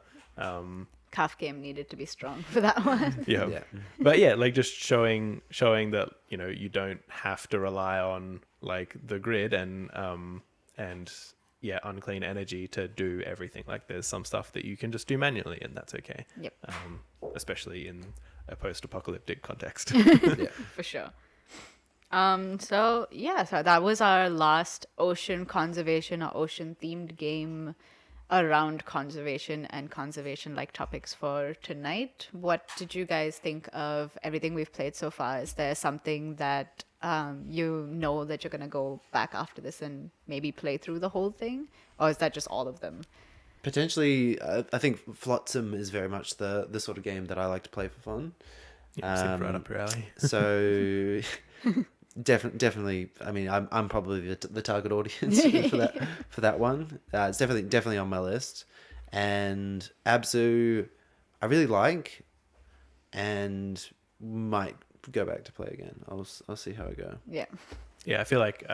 Calf game needed to be strong for that one. Yeah. But yeah, like just showing that you don't have to rely on like the grid and unclean energy to do everything. Like there's some stuff that you can just do manually, and that's okay. Yep. Especially in a post-apocalyptic context. For sure. So that was our last ocean conservation or ocean themed game around conservation and conservation like topics for tonight. What did you guys think of everything we've played so far? Is there something that that you're going to go back after this and maybe play through the whole thing? Or is that just all of them? Potentially, I think Flotsam is very much the sort of game that I like to play for fun. Seems right up your alley. So definitely, I mean, I'm probably the target audience for that one. It's definitely on my list. And Abzu, I really like, and might go back to play again. I'll see how I go. Yeah. Yeah, I feel like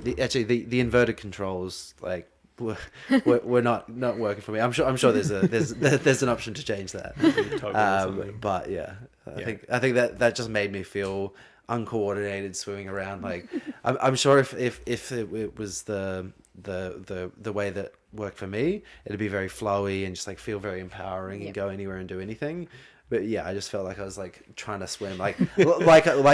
the inverted controls like we're not working for me. I'm sure there's an option to change that. But yeah, I think that just made me feel uncoordinated swimming around. Like I'm sure if it was the way that worked for me, it'd be very flowy and just like feel very empowering and go anywhere and do anything. But yeah, I just felt like I was like trying to swim, like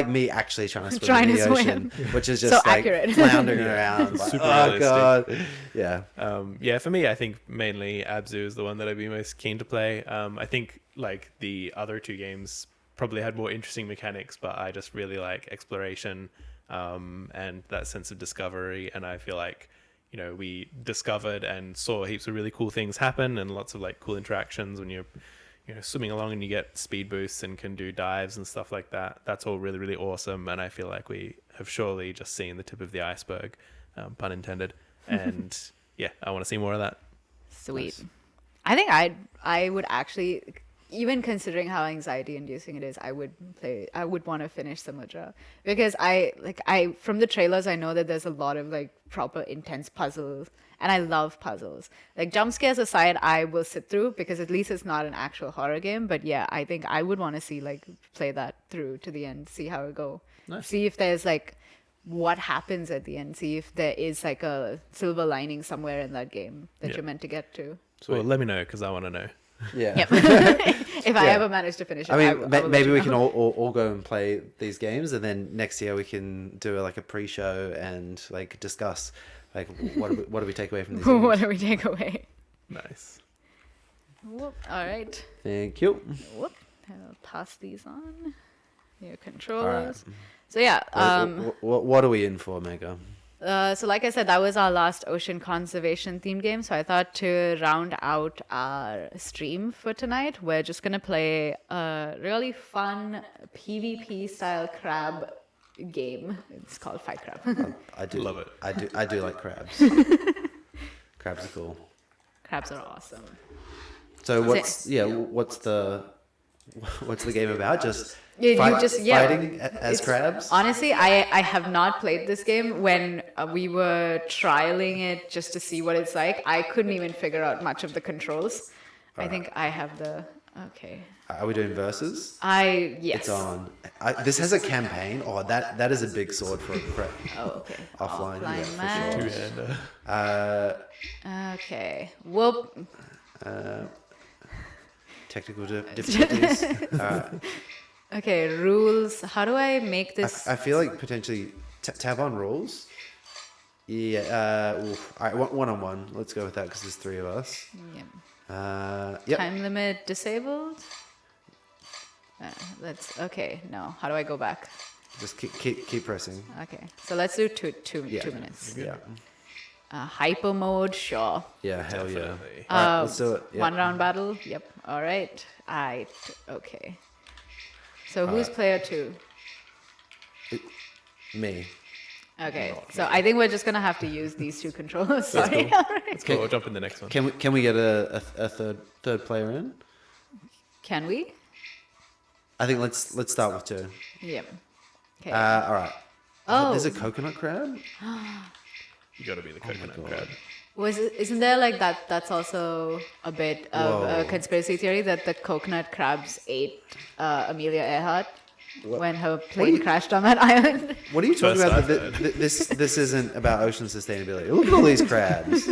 me actually trying to swim in the ocean, which is just so like accurate. floundering around. Like, Super oh realistic. God, yeah. For me, I think mainly Abzu is the one that I'd be most keen to play. I think like the other two games probably had more interesting mechanics, but I just really like exploration and that sense of discovery. And I feel like we discovered and saw heaps of really cool things happen and lots of like cool interactions when you're swimming along and you get speed boosts and can do dives and stuff like that. That's all really, really awesome. And I feel like we have surely just seen the tip of the iceberg, pun intended. And I want to see more of that. Sweet. Nice. I think I would actually, even considering how anxiety inducing it is, I would want to finish Samudra, because I from the trailers I know that there's a lot of like proper intense puzzles, and I love puzzles. Like jump scares aside, I will sit through, because at least it's not an actual horror game. But yeah, I think I would want to see play that through to the end, see how it go. Nice. See if there's what happens at the end, see if there is like a silver lining somewhere in that game that you're meant to get to. Well, let me know, because I want to know. Yeah. Yep. If I ever manage to finish it, I mean, maybe we can all go and play these games, and then next year we can do a pre-show and discuss what do we take away from these games? What do we take away? Nice. Whoop. All right. Thank you. Whoop. I'll pass these on. Your controllers. Right. So yeah. What are we in for, Mega? So like I said, that was our last ocean conservation themed game. So I thought to round out our stream for tonight, we're just going to play a really fun PvP style crab game. It's called Fight Crab. I do love it. I do like crabs. Crabs are cool. Crabs are awesome. So what's the game about? Just fighting as crabs? Honestly, I have not played this game. When we were trialing it just to see what it's like, I couldn't even figure out much of the controls. I think I have the... Okay. Are we doing versus? Yes. It's on. This has a campaign. Oh, that is a big sword for a crab. Oh, okay. Offline match. for sure. Okay. Whoop. Technical difficulties. Okay, rules. How do I make this? I feel like potentially tab on rules. Yeah. All right, one-on-one. Let's go with that because there's three of us. Yep. Time limit disabled. Okay. No. How do I go back? Just keep pressing. Okay, so let's do two Yeah. 2 minutes. Yeah. Hyper mode, sure. Yeah. Hell yeah. Definitely. All right, let's do it. Yeah. 1 round battle. Yep. All right. Okay. So who's player 2? Me. Okay. So I think we're just gonna have to use these 2 controllers. Sorry. cool. All right. Let's go. We'll jump in the next one. Can we get a third player in? Can we? I think let's start with 2. Yep. Okay. All right. Oh. There's a coconut crab. You got to be the coconut God. crab. Isn't there like that? That's also a bit of a Whoa. conspiracy theory that the coconut crabs ate Amelia Earhart when her you- plane crashed on that island. What are you talking First about? I've heard. This isn't about ocean sustainability. Look at all these crabs.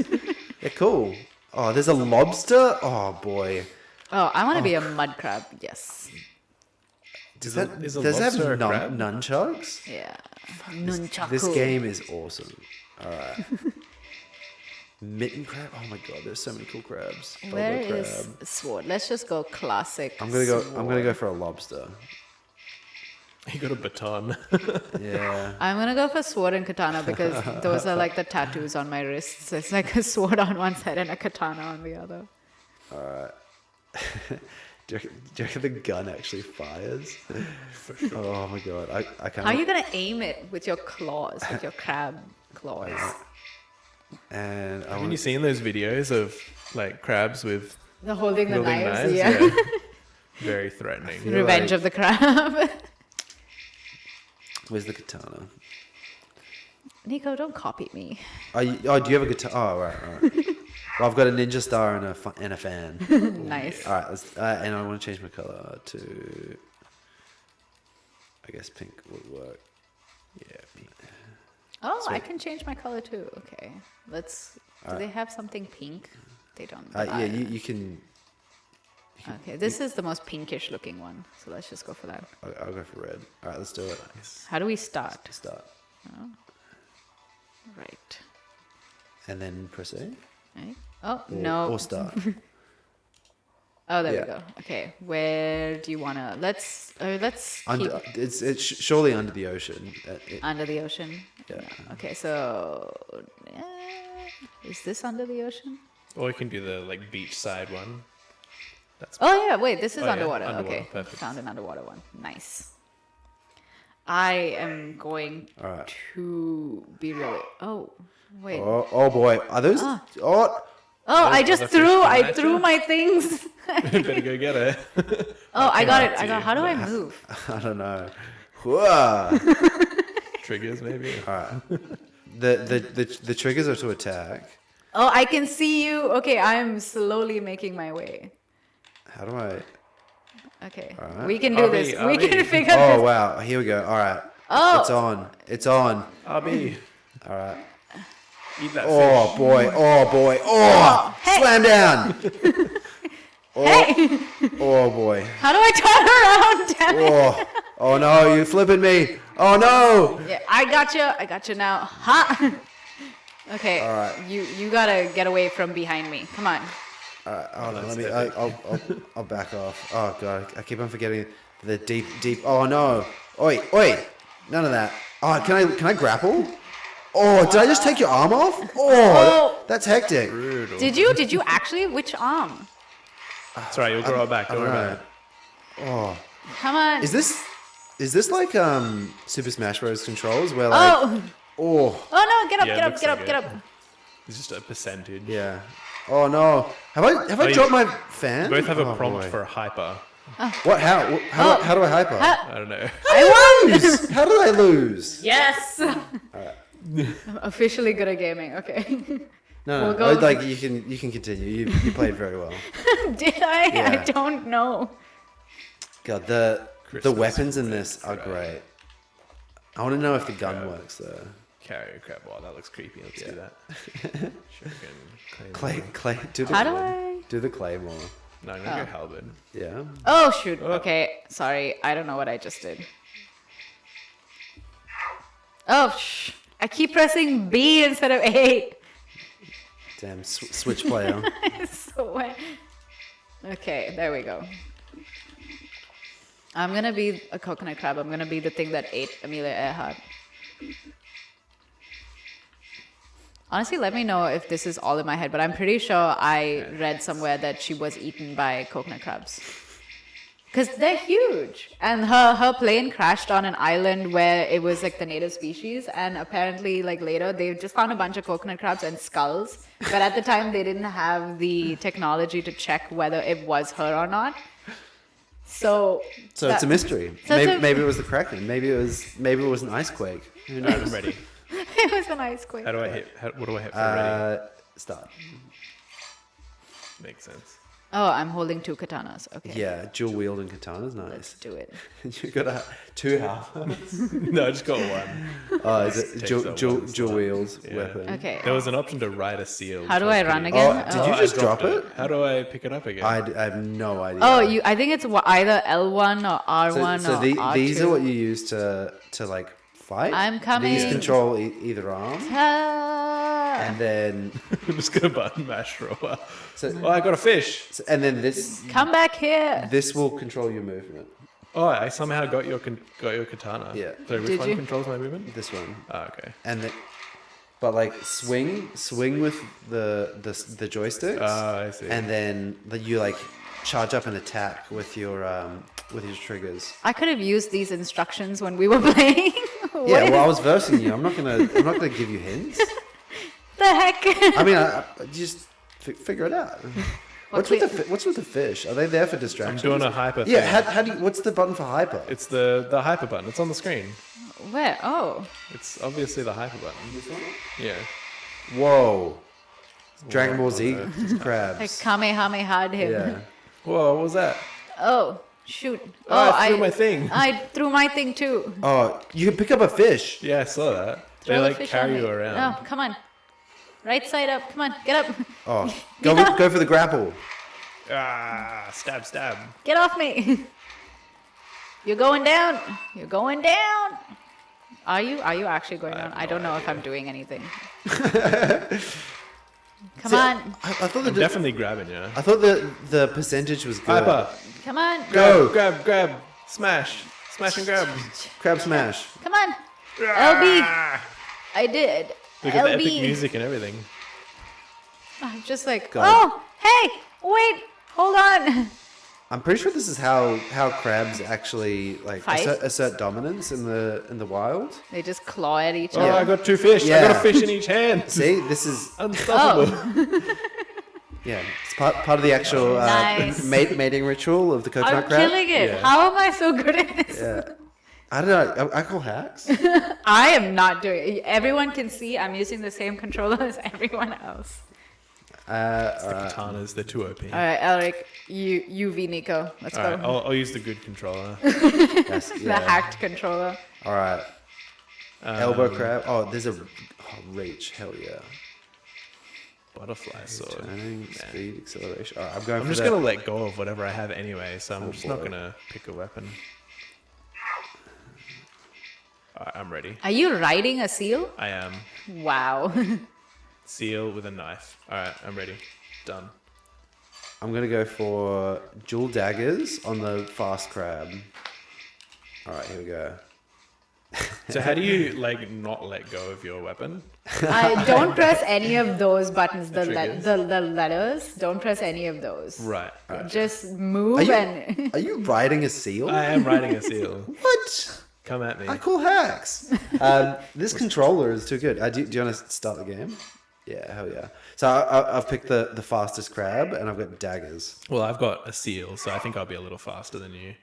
They're cool. Oh, there's a lobster. Oh boy. Oh, I want to be a mud crab. Yes. Does a lobster a crab? nunchucks? Yeah. This game is awesome. All right. Mitten crab. Oh my god, there's so many cool crabs. Where Bubble is crab. sword? Let's just go classic. I'm gonna sword. go for a lobster. You got a baton. Yeah. I'm gonna go for sword and katana because those are like the tattoos on my wrists. It's like a sword on one side and a katana on the other. Do you reckon the gun actually fires? For sure. Oh my god, I can't. How are you gonna aim it with your claws, with your crab claws? And I Haven't want you seen those videos of like crabs with The holding the wielding knives, knives? yeah. Very threatening. feel Revenge like- of the crab. Where's the katana? Nico, don't copy me. Do you have a guitar? Oh, right. Well, I've got a ninja star and a fan. Nice. All right, and I want to change my color to, I guess pink would work. Yeah. Oh, I can change my color too. Okay. Do they have something pink? They don't. Yeah, you can. Okay, this is the most pinkish looking one. So let's just go for that. I'll go for red. All right, let's do it. How do we start? Start. Right. And then proceed. Right. Oh, no. Or start. Oh, there Yeah. we go. Okay. Where do you want to... Let's keep Under, it's surely under the ocean. under the ocean. Yeah. No. Okay, so... is this under the ocean? Or you can do the like beachside one. That's Oh, yeah. Wait, this is Oh, yeah, underwater. underwater, Okay. perfect. Found an underwater one. Nice. I am going All right. to be really... Oh, wait. Oh boy, are those? Oh, I Those just other fish threw. coming I at threw you? my things. better go get it. Oh, I got it. out I to got. you. How do I move? I don't know. Whoa. Triggers maybe. All right. The triggers are to attack. Oh, I can see you. Okay, I am slowly making my way. How do I? Okay, Alright. we can do RB, this. We RB. can figure Oh this. wow, here we go. All right. Oh. It's on. It's on. RB. All right. Eat that Oh fish. boy. Oh boy. Oh. Hey. Slam down. Hey, Oh boy. how do I turn around? Damn it. Oh. Oh no, you flipping me. Oh no. Yeah, I got you. I got you now. Ha. Okay. Alright. You gotta get away from behind me. Come on. All right. Hold on. That's Let me. epic. I'll back off. Oh god. I keep on forgetting the deep. Oh no. Oi. None of that. Oh, can I grapple? Oh, did I just take your arm off? Oh, that's hectic. Brutal. Did you actually? Which arm? That's right. You'll grow it back. Don't worry about it. Oh. Come on. Is this like Super Smash Bros. Controls where like Oh. oh Oh no! Get up! Yeah, it get up! looks Get like up! Get it. up! It's just a percentage. yeah. Oh no. Have I you- dropped my fan? Both have a Oh, prompt boy. for hyper. What? How do I hyper? I don't know. I won. Lose? How did I lose? Yes. I'm officially good at gaming. Okay. No, We'll go- like you can continue. You played very well. Did I? Yeah. I don't know. God, the Christmas weapons in this are right. great. I want to know if the gun Yeah. works though. Carrier crab. Wow, that looks creepy. Let's do that. Shuriken, Clay. Do the How do I? do the claymore? No, I'm gonna go halberd. Yeah. Oh shoot. Oh. Okay. Sorry. I don't know what I just did. Oh shh. I keep pressing B instead of A. Damn, switch player. So wet. Okay, there we go. I'm gonna be a coconut crab. I'm gonna be the thing that ate Amelia Earhart. Honestly, let me know if this is all in my head, but I'm pretty sure I read somewhere that she was eaten by coconut crabs. Because they're huge. And her plane crashed on an island where it was like the native species. And apparently, like later, they just found a bunch of coconut crabs and skulls. But at the time, they didn't have the technology to check whether it was her or not. So it's a mystery. So Maybe it was the Kraken. Maybe it was an ice quake. Who knows? I'm ready. it was an ice quake. What do I hit for ready? Start. Makes sense. Oh, I'm holding 2 katanas. Okay. Yeah, dual wielding katanas, Let's nice. do it. You got 2 half. No, I just got one. Oh, is it Takes that dual one slot. wield Yeah. weapon? Okay. There was an option to ride a seal. How do which I was run pretty- again? Oh, did you I just dropped drop it? How do I pick it up again? I have no idea. I think it's either L1 or R1 so or R2. these are what you use to like fight. I'm coming. These control either arm, Ah. and then I'm just gonna button mash for a while. so, Oh, I got a fish. and then this Come back here. will control your movement. Oh, I somehow got your katana. Yeah. So which Did one you? controls my movement? This one, Oh, okay. and then, but like swing with the joysticks, I see. and then you like charge up and attack with your triggers. I could have used these instructions when we were playing. What Yeah, is well, I was versing you. I'm not gonna give you hints. the heck? I mean, I just figure it out. What's we- with the fish? Are they there for I'm distraction? doing a hyper. Yeah. thing. How do you, what's the button for hyper? It's the hyper button. It's on the screen. Where? Oh. It's obviously the hyper button. Yeah. Whoa. Dragon Ball Z crabs. Like Kamehameha him. Yeah. Whoa, what was that? Oh, shoot. Oh, I threw my thing. I threw my thing too. Oh, you can pick up a fish. Yeah, I saw that. Throw They the like fish carry on you me. around. Oh, come on. Right side up. Come on. Get up. Oh, go for the grapple. Ah, stab. Get off me. You're going down. You're going down. Are you actually going down? I don't know if I'm doing anything. Come on. I thought I'm definitely grabbing you. I thought the percentage was good. Hyper. Come on. Go. Grab. Smash and grab. Crab smash. Come on. LB. Ah! I did. Look at the LB. epic music and everything. I'm just like, Go. oh, hey, wait, hold on. I'm pretty sure this is how crabs actually like Fight? assert dominance in the wild. They just claw at each Oh, other. I got 2 fish. I Yeah. got a fish in each hand. See, this is Unstoppable. yeah, it's part of the actual Nice. mating ritual of the coconut I'm crab. killing it. Yeah. How am I so good at this? Yeah. I don't know. I call hacks. I am not doing it. Everyone can see I'm using the same controller as everyone else. The katanas, they're too OP. All right, Elric, you v Nico. Let's All go. right, I'll use the good controller. Yes, The yeah. hacked controller. All right. Elbow crab. Oh, there's a reach. Hell yeah. Butterfly sword. Turning, speed, acceleration. All right, I'm going. I'm for just the- gonna let go of whatever I have anyway, so I'm just not boy. gonna pick a weapon. Alright, I'm ready. Are you riding a seal? I am. Wow. Seal with a knife. Alright, I'm ready. Done. I'm gonna go for dual daggers on the fast crab. All right, here we go. So how do you like not let go of your weapon? I don't press any of those buttons. The triggers? the letters. Don't press any of those. Right. Just move Are you, and. are you riding a seal? I am riding a seal. What? Come at me. I call hacks. This controller is too good. Do you want to start the game? Yeah, hell yeah. So I've picked the fastest crab, and I've got daggers. Well, I've got a seal, so I think I'll be a little faster than you.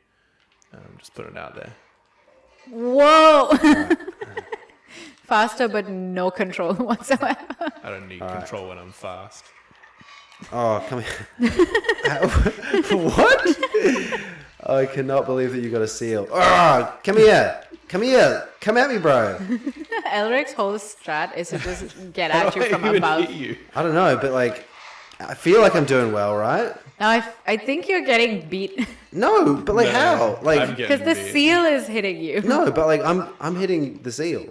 Just put it out there. Whoa! Faster, but no control whatsoever. I don't need control when I'm fast. Oh, come here. What? I cannot believe that you got a seal. Oh, come here. Come here. Come at me, bro. Elric's whole strat is to just get How at do you I from even above. hit you? I don't know, but like, I feel like I'm doing well, right? Now I think you're getting beat No, but like No, how? I'm Like, getting because the beat. seal is hitting you. no, but like I'm hitting the seal.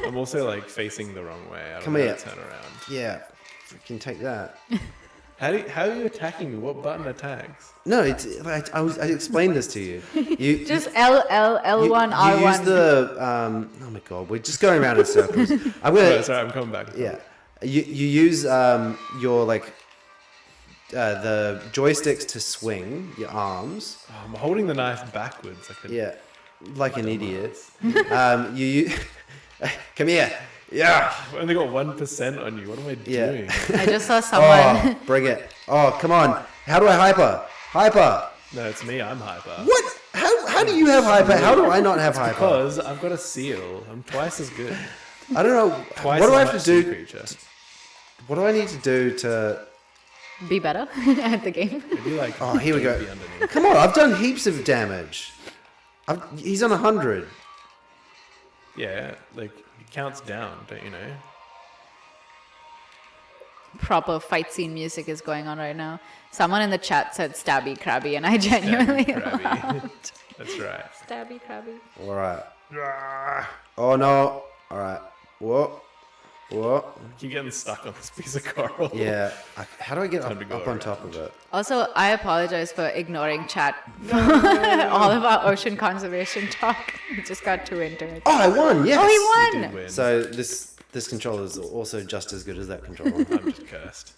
I'm also like facing the wrong way. I don't Come know here. how to turn around. Yeah, freaking take that. How are you attacking me? What button attacks? No, it's I explained this to you. You Just L L1 you R1. use the oh my god, we're just going around in circles. I'm Oh, gonna sorry, I'm coming back. yeah. You use your like the joysticks to swing your arms. Oh, I'm holding the knife backwards. Yeah, like an idiot. Come here. Yeah. I've only got 1% on you. What am I doing? I just saw someone. Oh, bring it. Oh, come on. How do I hyper? Hyper. No, it's me. I'm hyper. What? How do you have hyper? How do I not have hyper? Because I've got a seal. I'm twice as good. I don't know. Twice What do as I have much to sea do? creature. What do I need to do to? Be better at the game. Maybe like. Oh, here we go. be underneath. Come on, I've done heaps of damage. He's on 100. Yeah, like it counts down, don't you know? Proper fight scene music is going on right now. Someone in the chat said stabby crabby, and I genuinely Krabby. That's right. stabby crabby. All right. Oh no. All right. Whoa. Whoa. Keep getting stuck on this piece of coral. Yeah. How do I get Time to go up on top of it? Also, I apologize for ignoring chat. All of our ocean conservation talk. We just got too into it. Oh, I won. Yes. Oh, he You won! did win. So this controller is also just as good as that controller. I'm just cursed.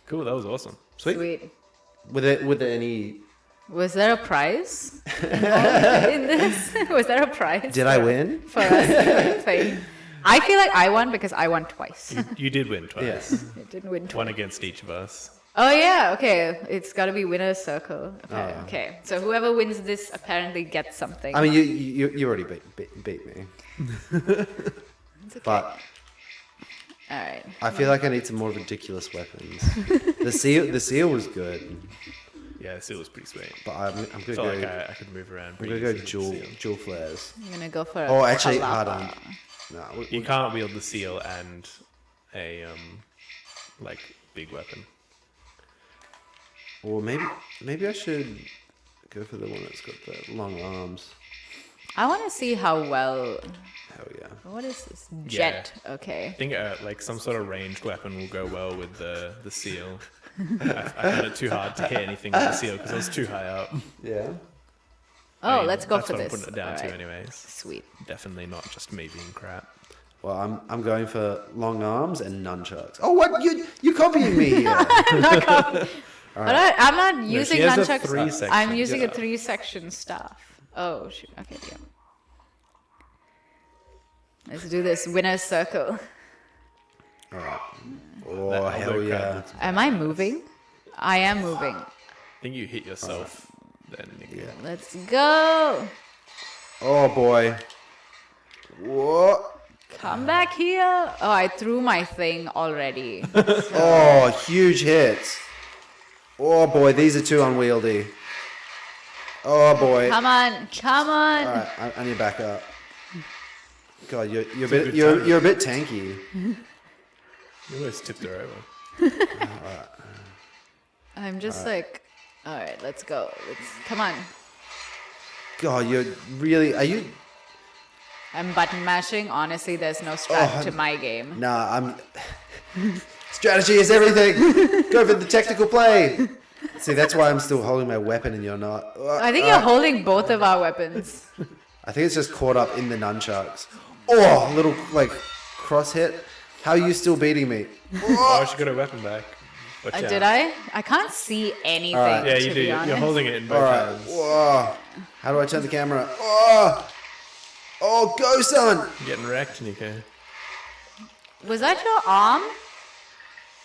Cool, that was awesome. Sweet. Sweet. With it any? Was there a prize in this? Was there a prize? Did I win? For us playing? I feel like I won because I won twice. You did win twice. Yes. I didn't win twice. One against each of us. Oh yeah, okay. It's got to be winner's circle. Okay. Oh. Okay. So whoever wins this apparently gets something. I mean, you already beat me. It's okay. But All right. I feel like I need some more ridiculous weapons. The seal was good, Yeah, the seal was pretty sweet. but I'm gonna Felt go. like I could move around. I'm pretty gonna go easily with the dual flares. I'm gonna go for. Oh, actually, palapa. hold on. No, seal. You can't wield the seal and a like big weapon. or maybe I should go for the one that's got the long arms. I want to see how well. Hell yeah. What is this? Jet. Okay. I think like some sort of ranged weapon will go well with the seal. I found it too hard to hit anything with the seal because I was too high up. Yeah. Oh, I mean, you go that's for what this. I'm putting it down to, Alright. anyways. Sweet. Definitely not just me being crap. Well, I'm going for long arms and nunchucks. Oh, what you copying me here? But I'm not using she has a nunchucks. 3-section I'm using a staff. 3-section staff. Oh shoot. Okay. Yeah. Let's do this winner's circle. All right. Oh, That hell elbow crab yeah. looks- Am I moving? I am moving. I think you hit yourself then, Nico. Yeah. Let's go. Oh, boy. Whoa. Come back here. Oh, I threw my thing already. Oh, huge hits. Oh, boy. These are too unwieldy. Oh, boy. Come on. Come on. All right. I need to back up. God, you're a a bit good you're timing. you're a bit tanky. You always tipped her over. I'm just like, all right, let's go. Come on. God, you're really. Are you? I'm button mashing. Honestly, there's no strat to my game. Nah, I'm. Strategy is everything. Go for the technical play. See, that's why I'm still holding my weapon and you're not. I think you're holding both of our weapons. I think it's just caught up in the nunchucks. Oh, little like cross hit. How are you still beating me? Oh, she got her weapon back. Watch out. Did I? I can't see anything. Alright. Yeah, to you be do. honest. You're holding it in both All right. hands. Whoa. How do I turn the camera? Oh. Oh, go, son. You're getting wrecked, Nico. Was that your arm?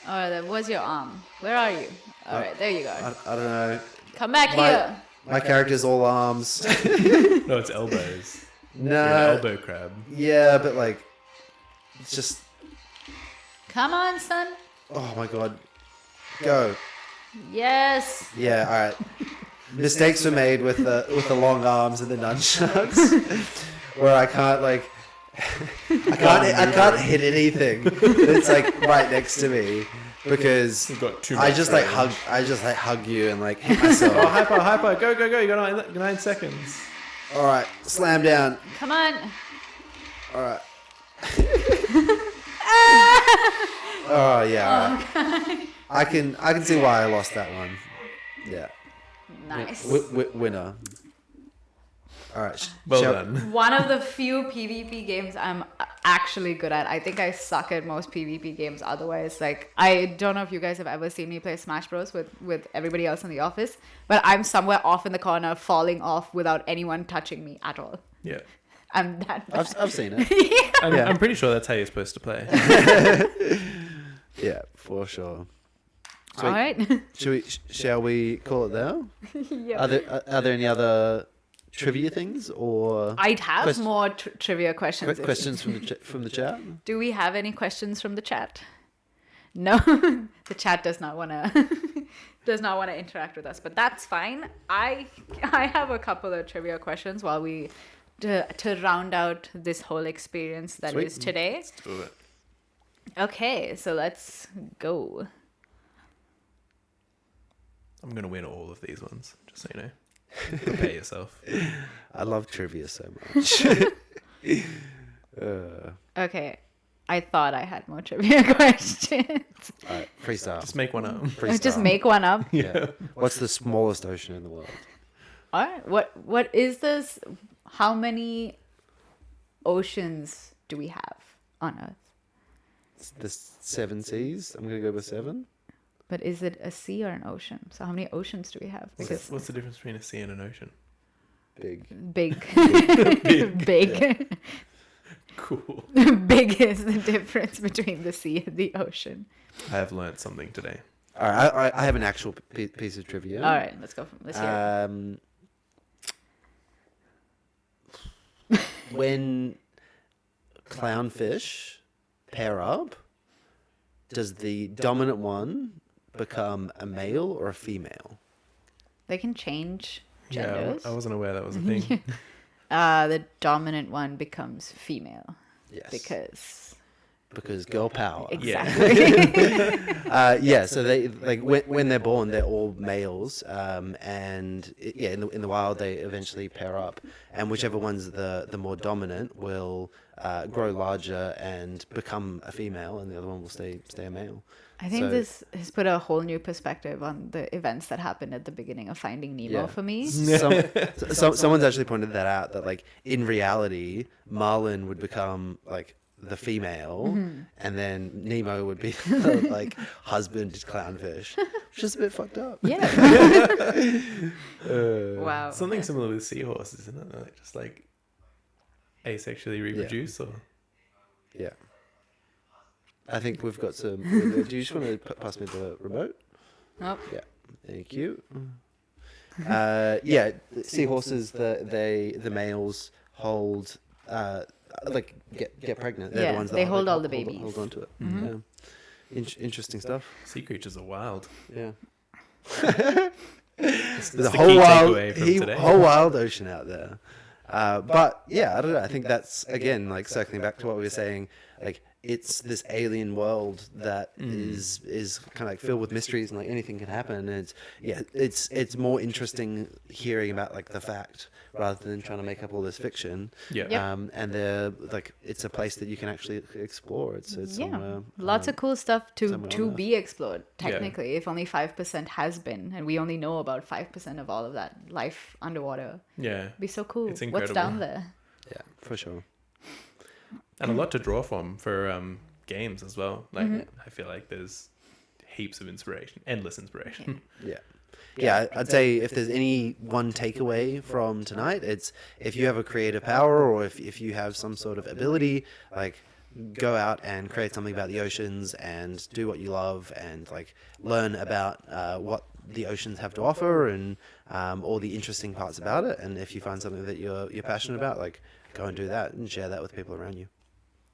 Oh, that was your arm. Where are you? All right, there you go. I don't know. Come back here. My character's all arms. No, it's elbows. You're an No. elbow crab. Yeah, but like, it's just. Come on, son. Oh my god. Go. Yes. Yeah. All right. Mistakes were made with the long arms and the nunchucks, where I can't like. I can't hit anything. It's like right next to me because You've got too I much just like range. hug you and like hit myself. Oh, hyper, go, go. You got 9 seconds. All right, slam down. Come on. All right. Oh yeah. I can see why I lost that one. Yeah. Nice. Winner. All right. Well shall- done. One of the few PvP games I'm actually good at. I think I suck at most PvP games otherwise. Like, I don't know if you guys have ever seen me play Smash Bros. with everybody else in the office, but I'm somewhere off in the corner falling off without anyone touching me at all. Yeah. I'm that bad. I've seen it. I'm pretty sure that's how you're supposed to play. Yeah, for sure. All right. Shall we call it there? Yeah. Are there any other trivia things or I'd have Quest- more trivia questions. questions from the chat? Do we have any questions from the chat? No, the chat does not want to interact with us, but that's fine. I have a couple of trivia questions while we to round out this whole experience that is Sweet. today. Let's do it. Okay, so let's go. I'm going to win all of these ones, just so you know. Prepare yourself. I love trivia so much. Okay, I thought I had more trivia questions. All right, freestyle. Just make one up. Freestyle. Just make one up. Yeah. What's the smallest ocean in the world? All right. What is this? How many oceans do we have on Earth? It's the 7 seas. I'm gonna go with 7. But is it a sea or an ocean? So how many oceans do we have? Because What's the difference between a sea and an ocean? Big. big, big, Cool. big is the difference between the sea and the ocean. I have learnt something today. All right, I have an actual piece of trivia. All right, let's go. Let's hear it. When clownfish pair up, does the dominant one become a male or a female? They can change Yeah, genders. I wasn't aware that was a thing. The dominant one becomes female Yes. because girl power. exactly. Yeah, so they like when they're born, they're all males, and in the wild they eventually pair up, and whichever one's the more dominant will grow larger and become a female, and the other one will stay a male. I think So- this has put a whole new perspective on the events that happened at the beginning of Finding Nemo Yeah. for me. Someone's actually pointed that out, that like in reality, Marlin would become like the female, and then Nemo would be like husband to clownfish, which is a bit fucked up. Yeah. Wow. Something similar with seahorses, isn't it? Like, just like asexually reproduce, or Yeah. I think we've got some. Do you just want to pass me the remote? Nope. Yeah. Thank you. Yeah, seahorses. The males hold. Like get pregnant. They're Yeah, the ones that they hold all the babies. Hold on to it. Yeah. Interesting stuff. sea creatures are wild. Yeah. That's There's a the whole key wild, takeaway from today. whole wild ocean out there. But yeah, I don't know. I think that's again like circling back to what we were saying. Like it's this alien world that is kind of like filled with mysteries and like anything can happen. And it's more interesting hearing about like the fact rather than trying to make up all this fiction. Yeah. Yep. And they're like it's a place that you can actually explore. It's Yeah, somewhere, lots of cool stuff somewhere to on be explored. Technically, if only 5% has been, and we only know about 5% of all of that life underwater. Yeah. It'd be so cool. It's What's incredible. down there? Yeah, for sure. And a lot to draw from for games as well. Like I feel like there's heaps of inspiration, endless inspiration. Yeah, I'd say if there's any one takeaway from tonight, it's if you have a creative power or if you have some sort of ability, like go out and create something about the oceans and do what you love and like learn about what the oceans have to offer and all the interesting parts about it. And if you find something that you're passionate about, like go and do that and share that with people around you.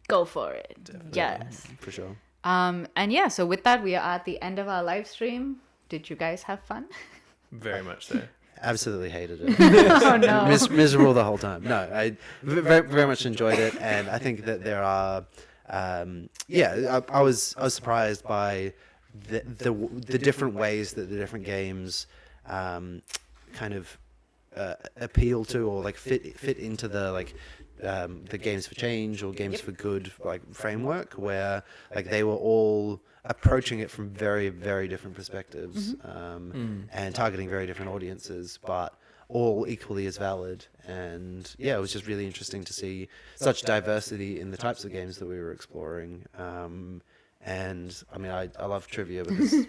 Go for it. Yes. For sure. And yeah, so with that, we are at the end of our live stream. Did you guys have fun? Very much so. Absolutely hated it. Oh no. Miserable the whole time. No, I very, very much enjoyed it, and I think that there are, I was surprised by the different ways that the different games kind of appeal to or like fit into the like the Games for Change or Games for Good like framework, where like they were all approaching it from very, very different perspectives, and targeting very different audiences, but all equally as valid. And yeah, it was just really interesting to see such diversity in the types of games that we were exploring. And I mean, I love trivia because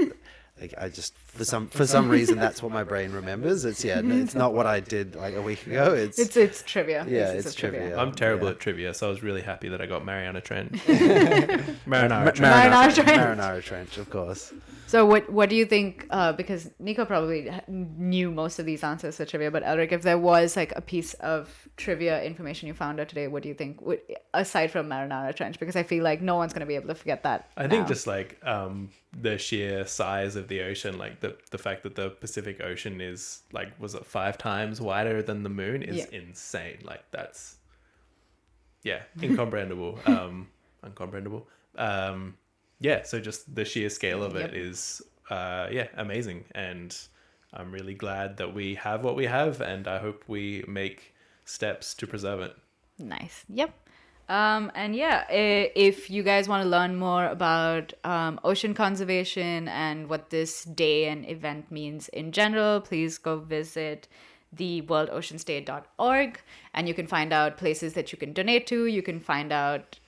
like I just for some reason that's what my brain remembers. It's it's not what I did like a week ago. It's trivia. Yeah, Basis it's of trivia. I'm terrible at trivia, so I was really happy that I got Mariana Trench. Marinara Trench. Marinara Trench, of course. So what do you think? Because Nico probably knew most of these answers to trivia, but Elric, if there was like a piece of trivia information you found out today, what do you think? Aside from Marinara Trench, because I feel like no one's going to be able to forget that. I think just like the sheer size of the ocean, like the fact that the Pacific Ocean is like, was it 5 times wider than the moon is insane. Like that's incomprehensible. Uncomprehensible. So just the sheer scale of it is amazing, and I'm really glad that we have what we have, and I hope we make steps to preserve it. Nice. Yep. If you guys want to learn more about ocean conservation and what this day and event means in general, please go visit the worldoceansday.org, and you can find out places that you can donate to. You can find out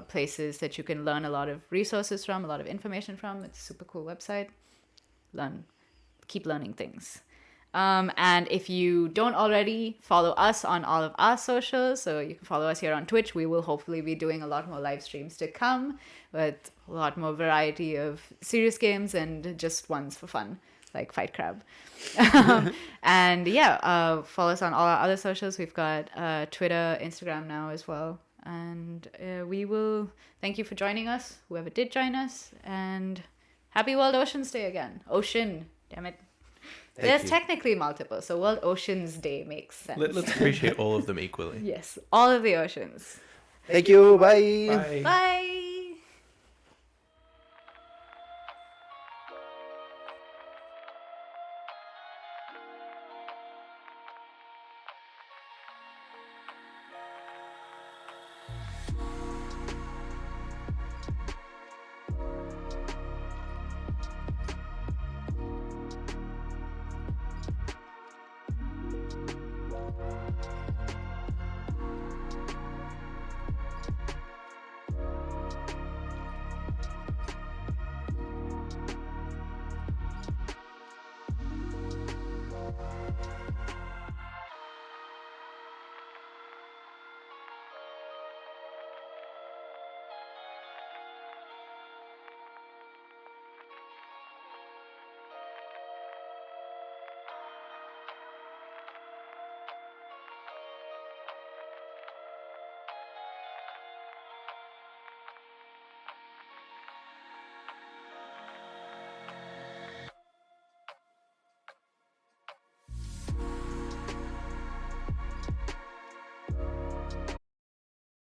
places that you can learn a lot of resources from, a lot of information from. It's a super cool website. Keep learning things. And if you don't already, follow us on all of our socials. So you can follow us here on Twitch. We will hopefully be doing a lot more live streams to come with a lot more variety of serious games and just ones for fun, like Fight Crab. Follow us on all our other socials. We've got Twitter, Instagram now as well. And we will thank you for joining us, whoever did join us. And happy World Oceans Day again. Ocean, damn it. There's technically multiple, so World Oceans Day makes sense. Let's appreciate all of them equally. Yes, all of the oceans. Thank you. Bye. Bye. Bye.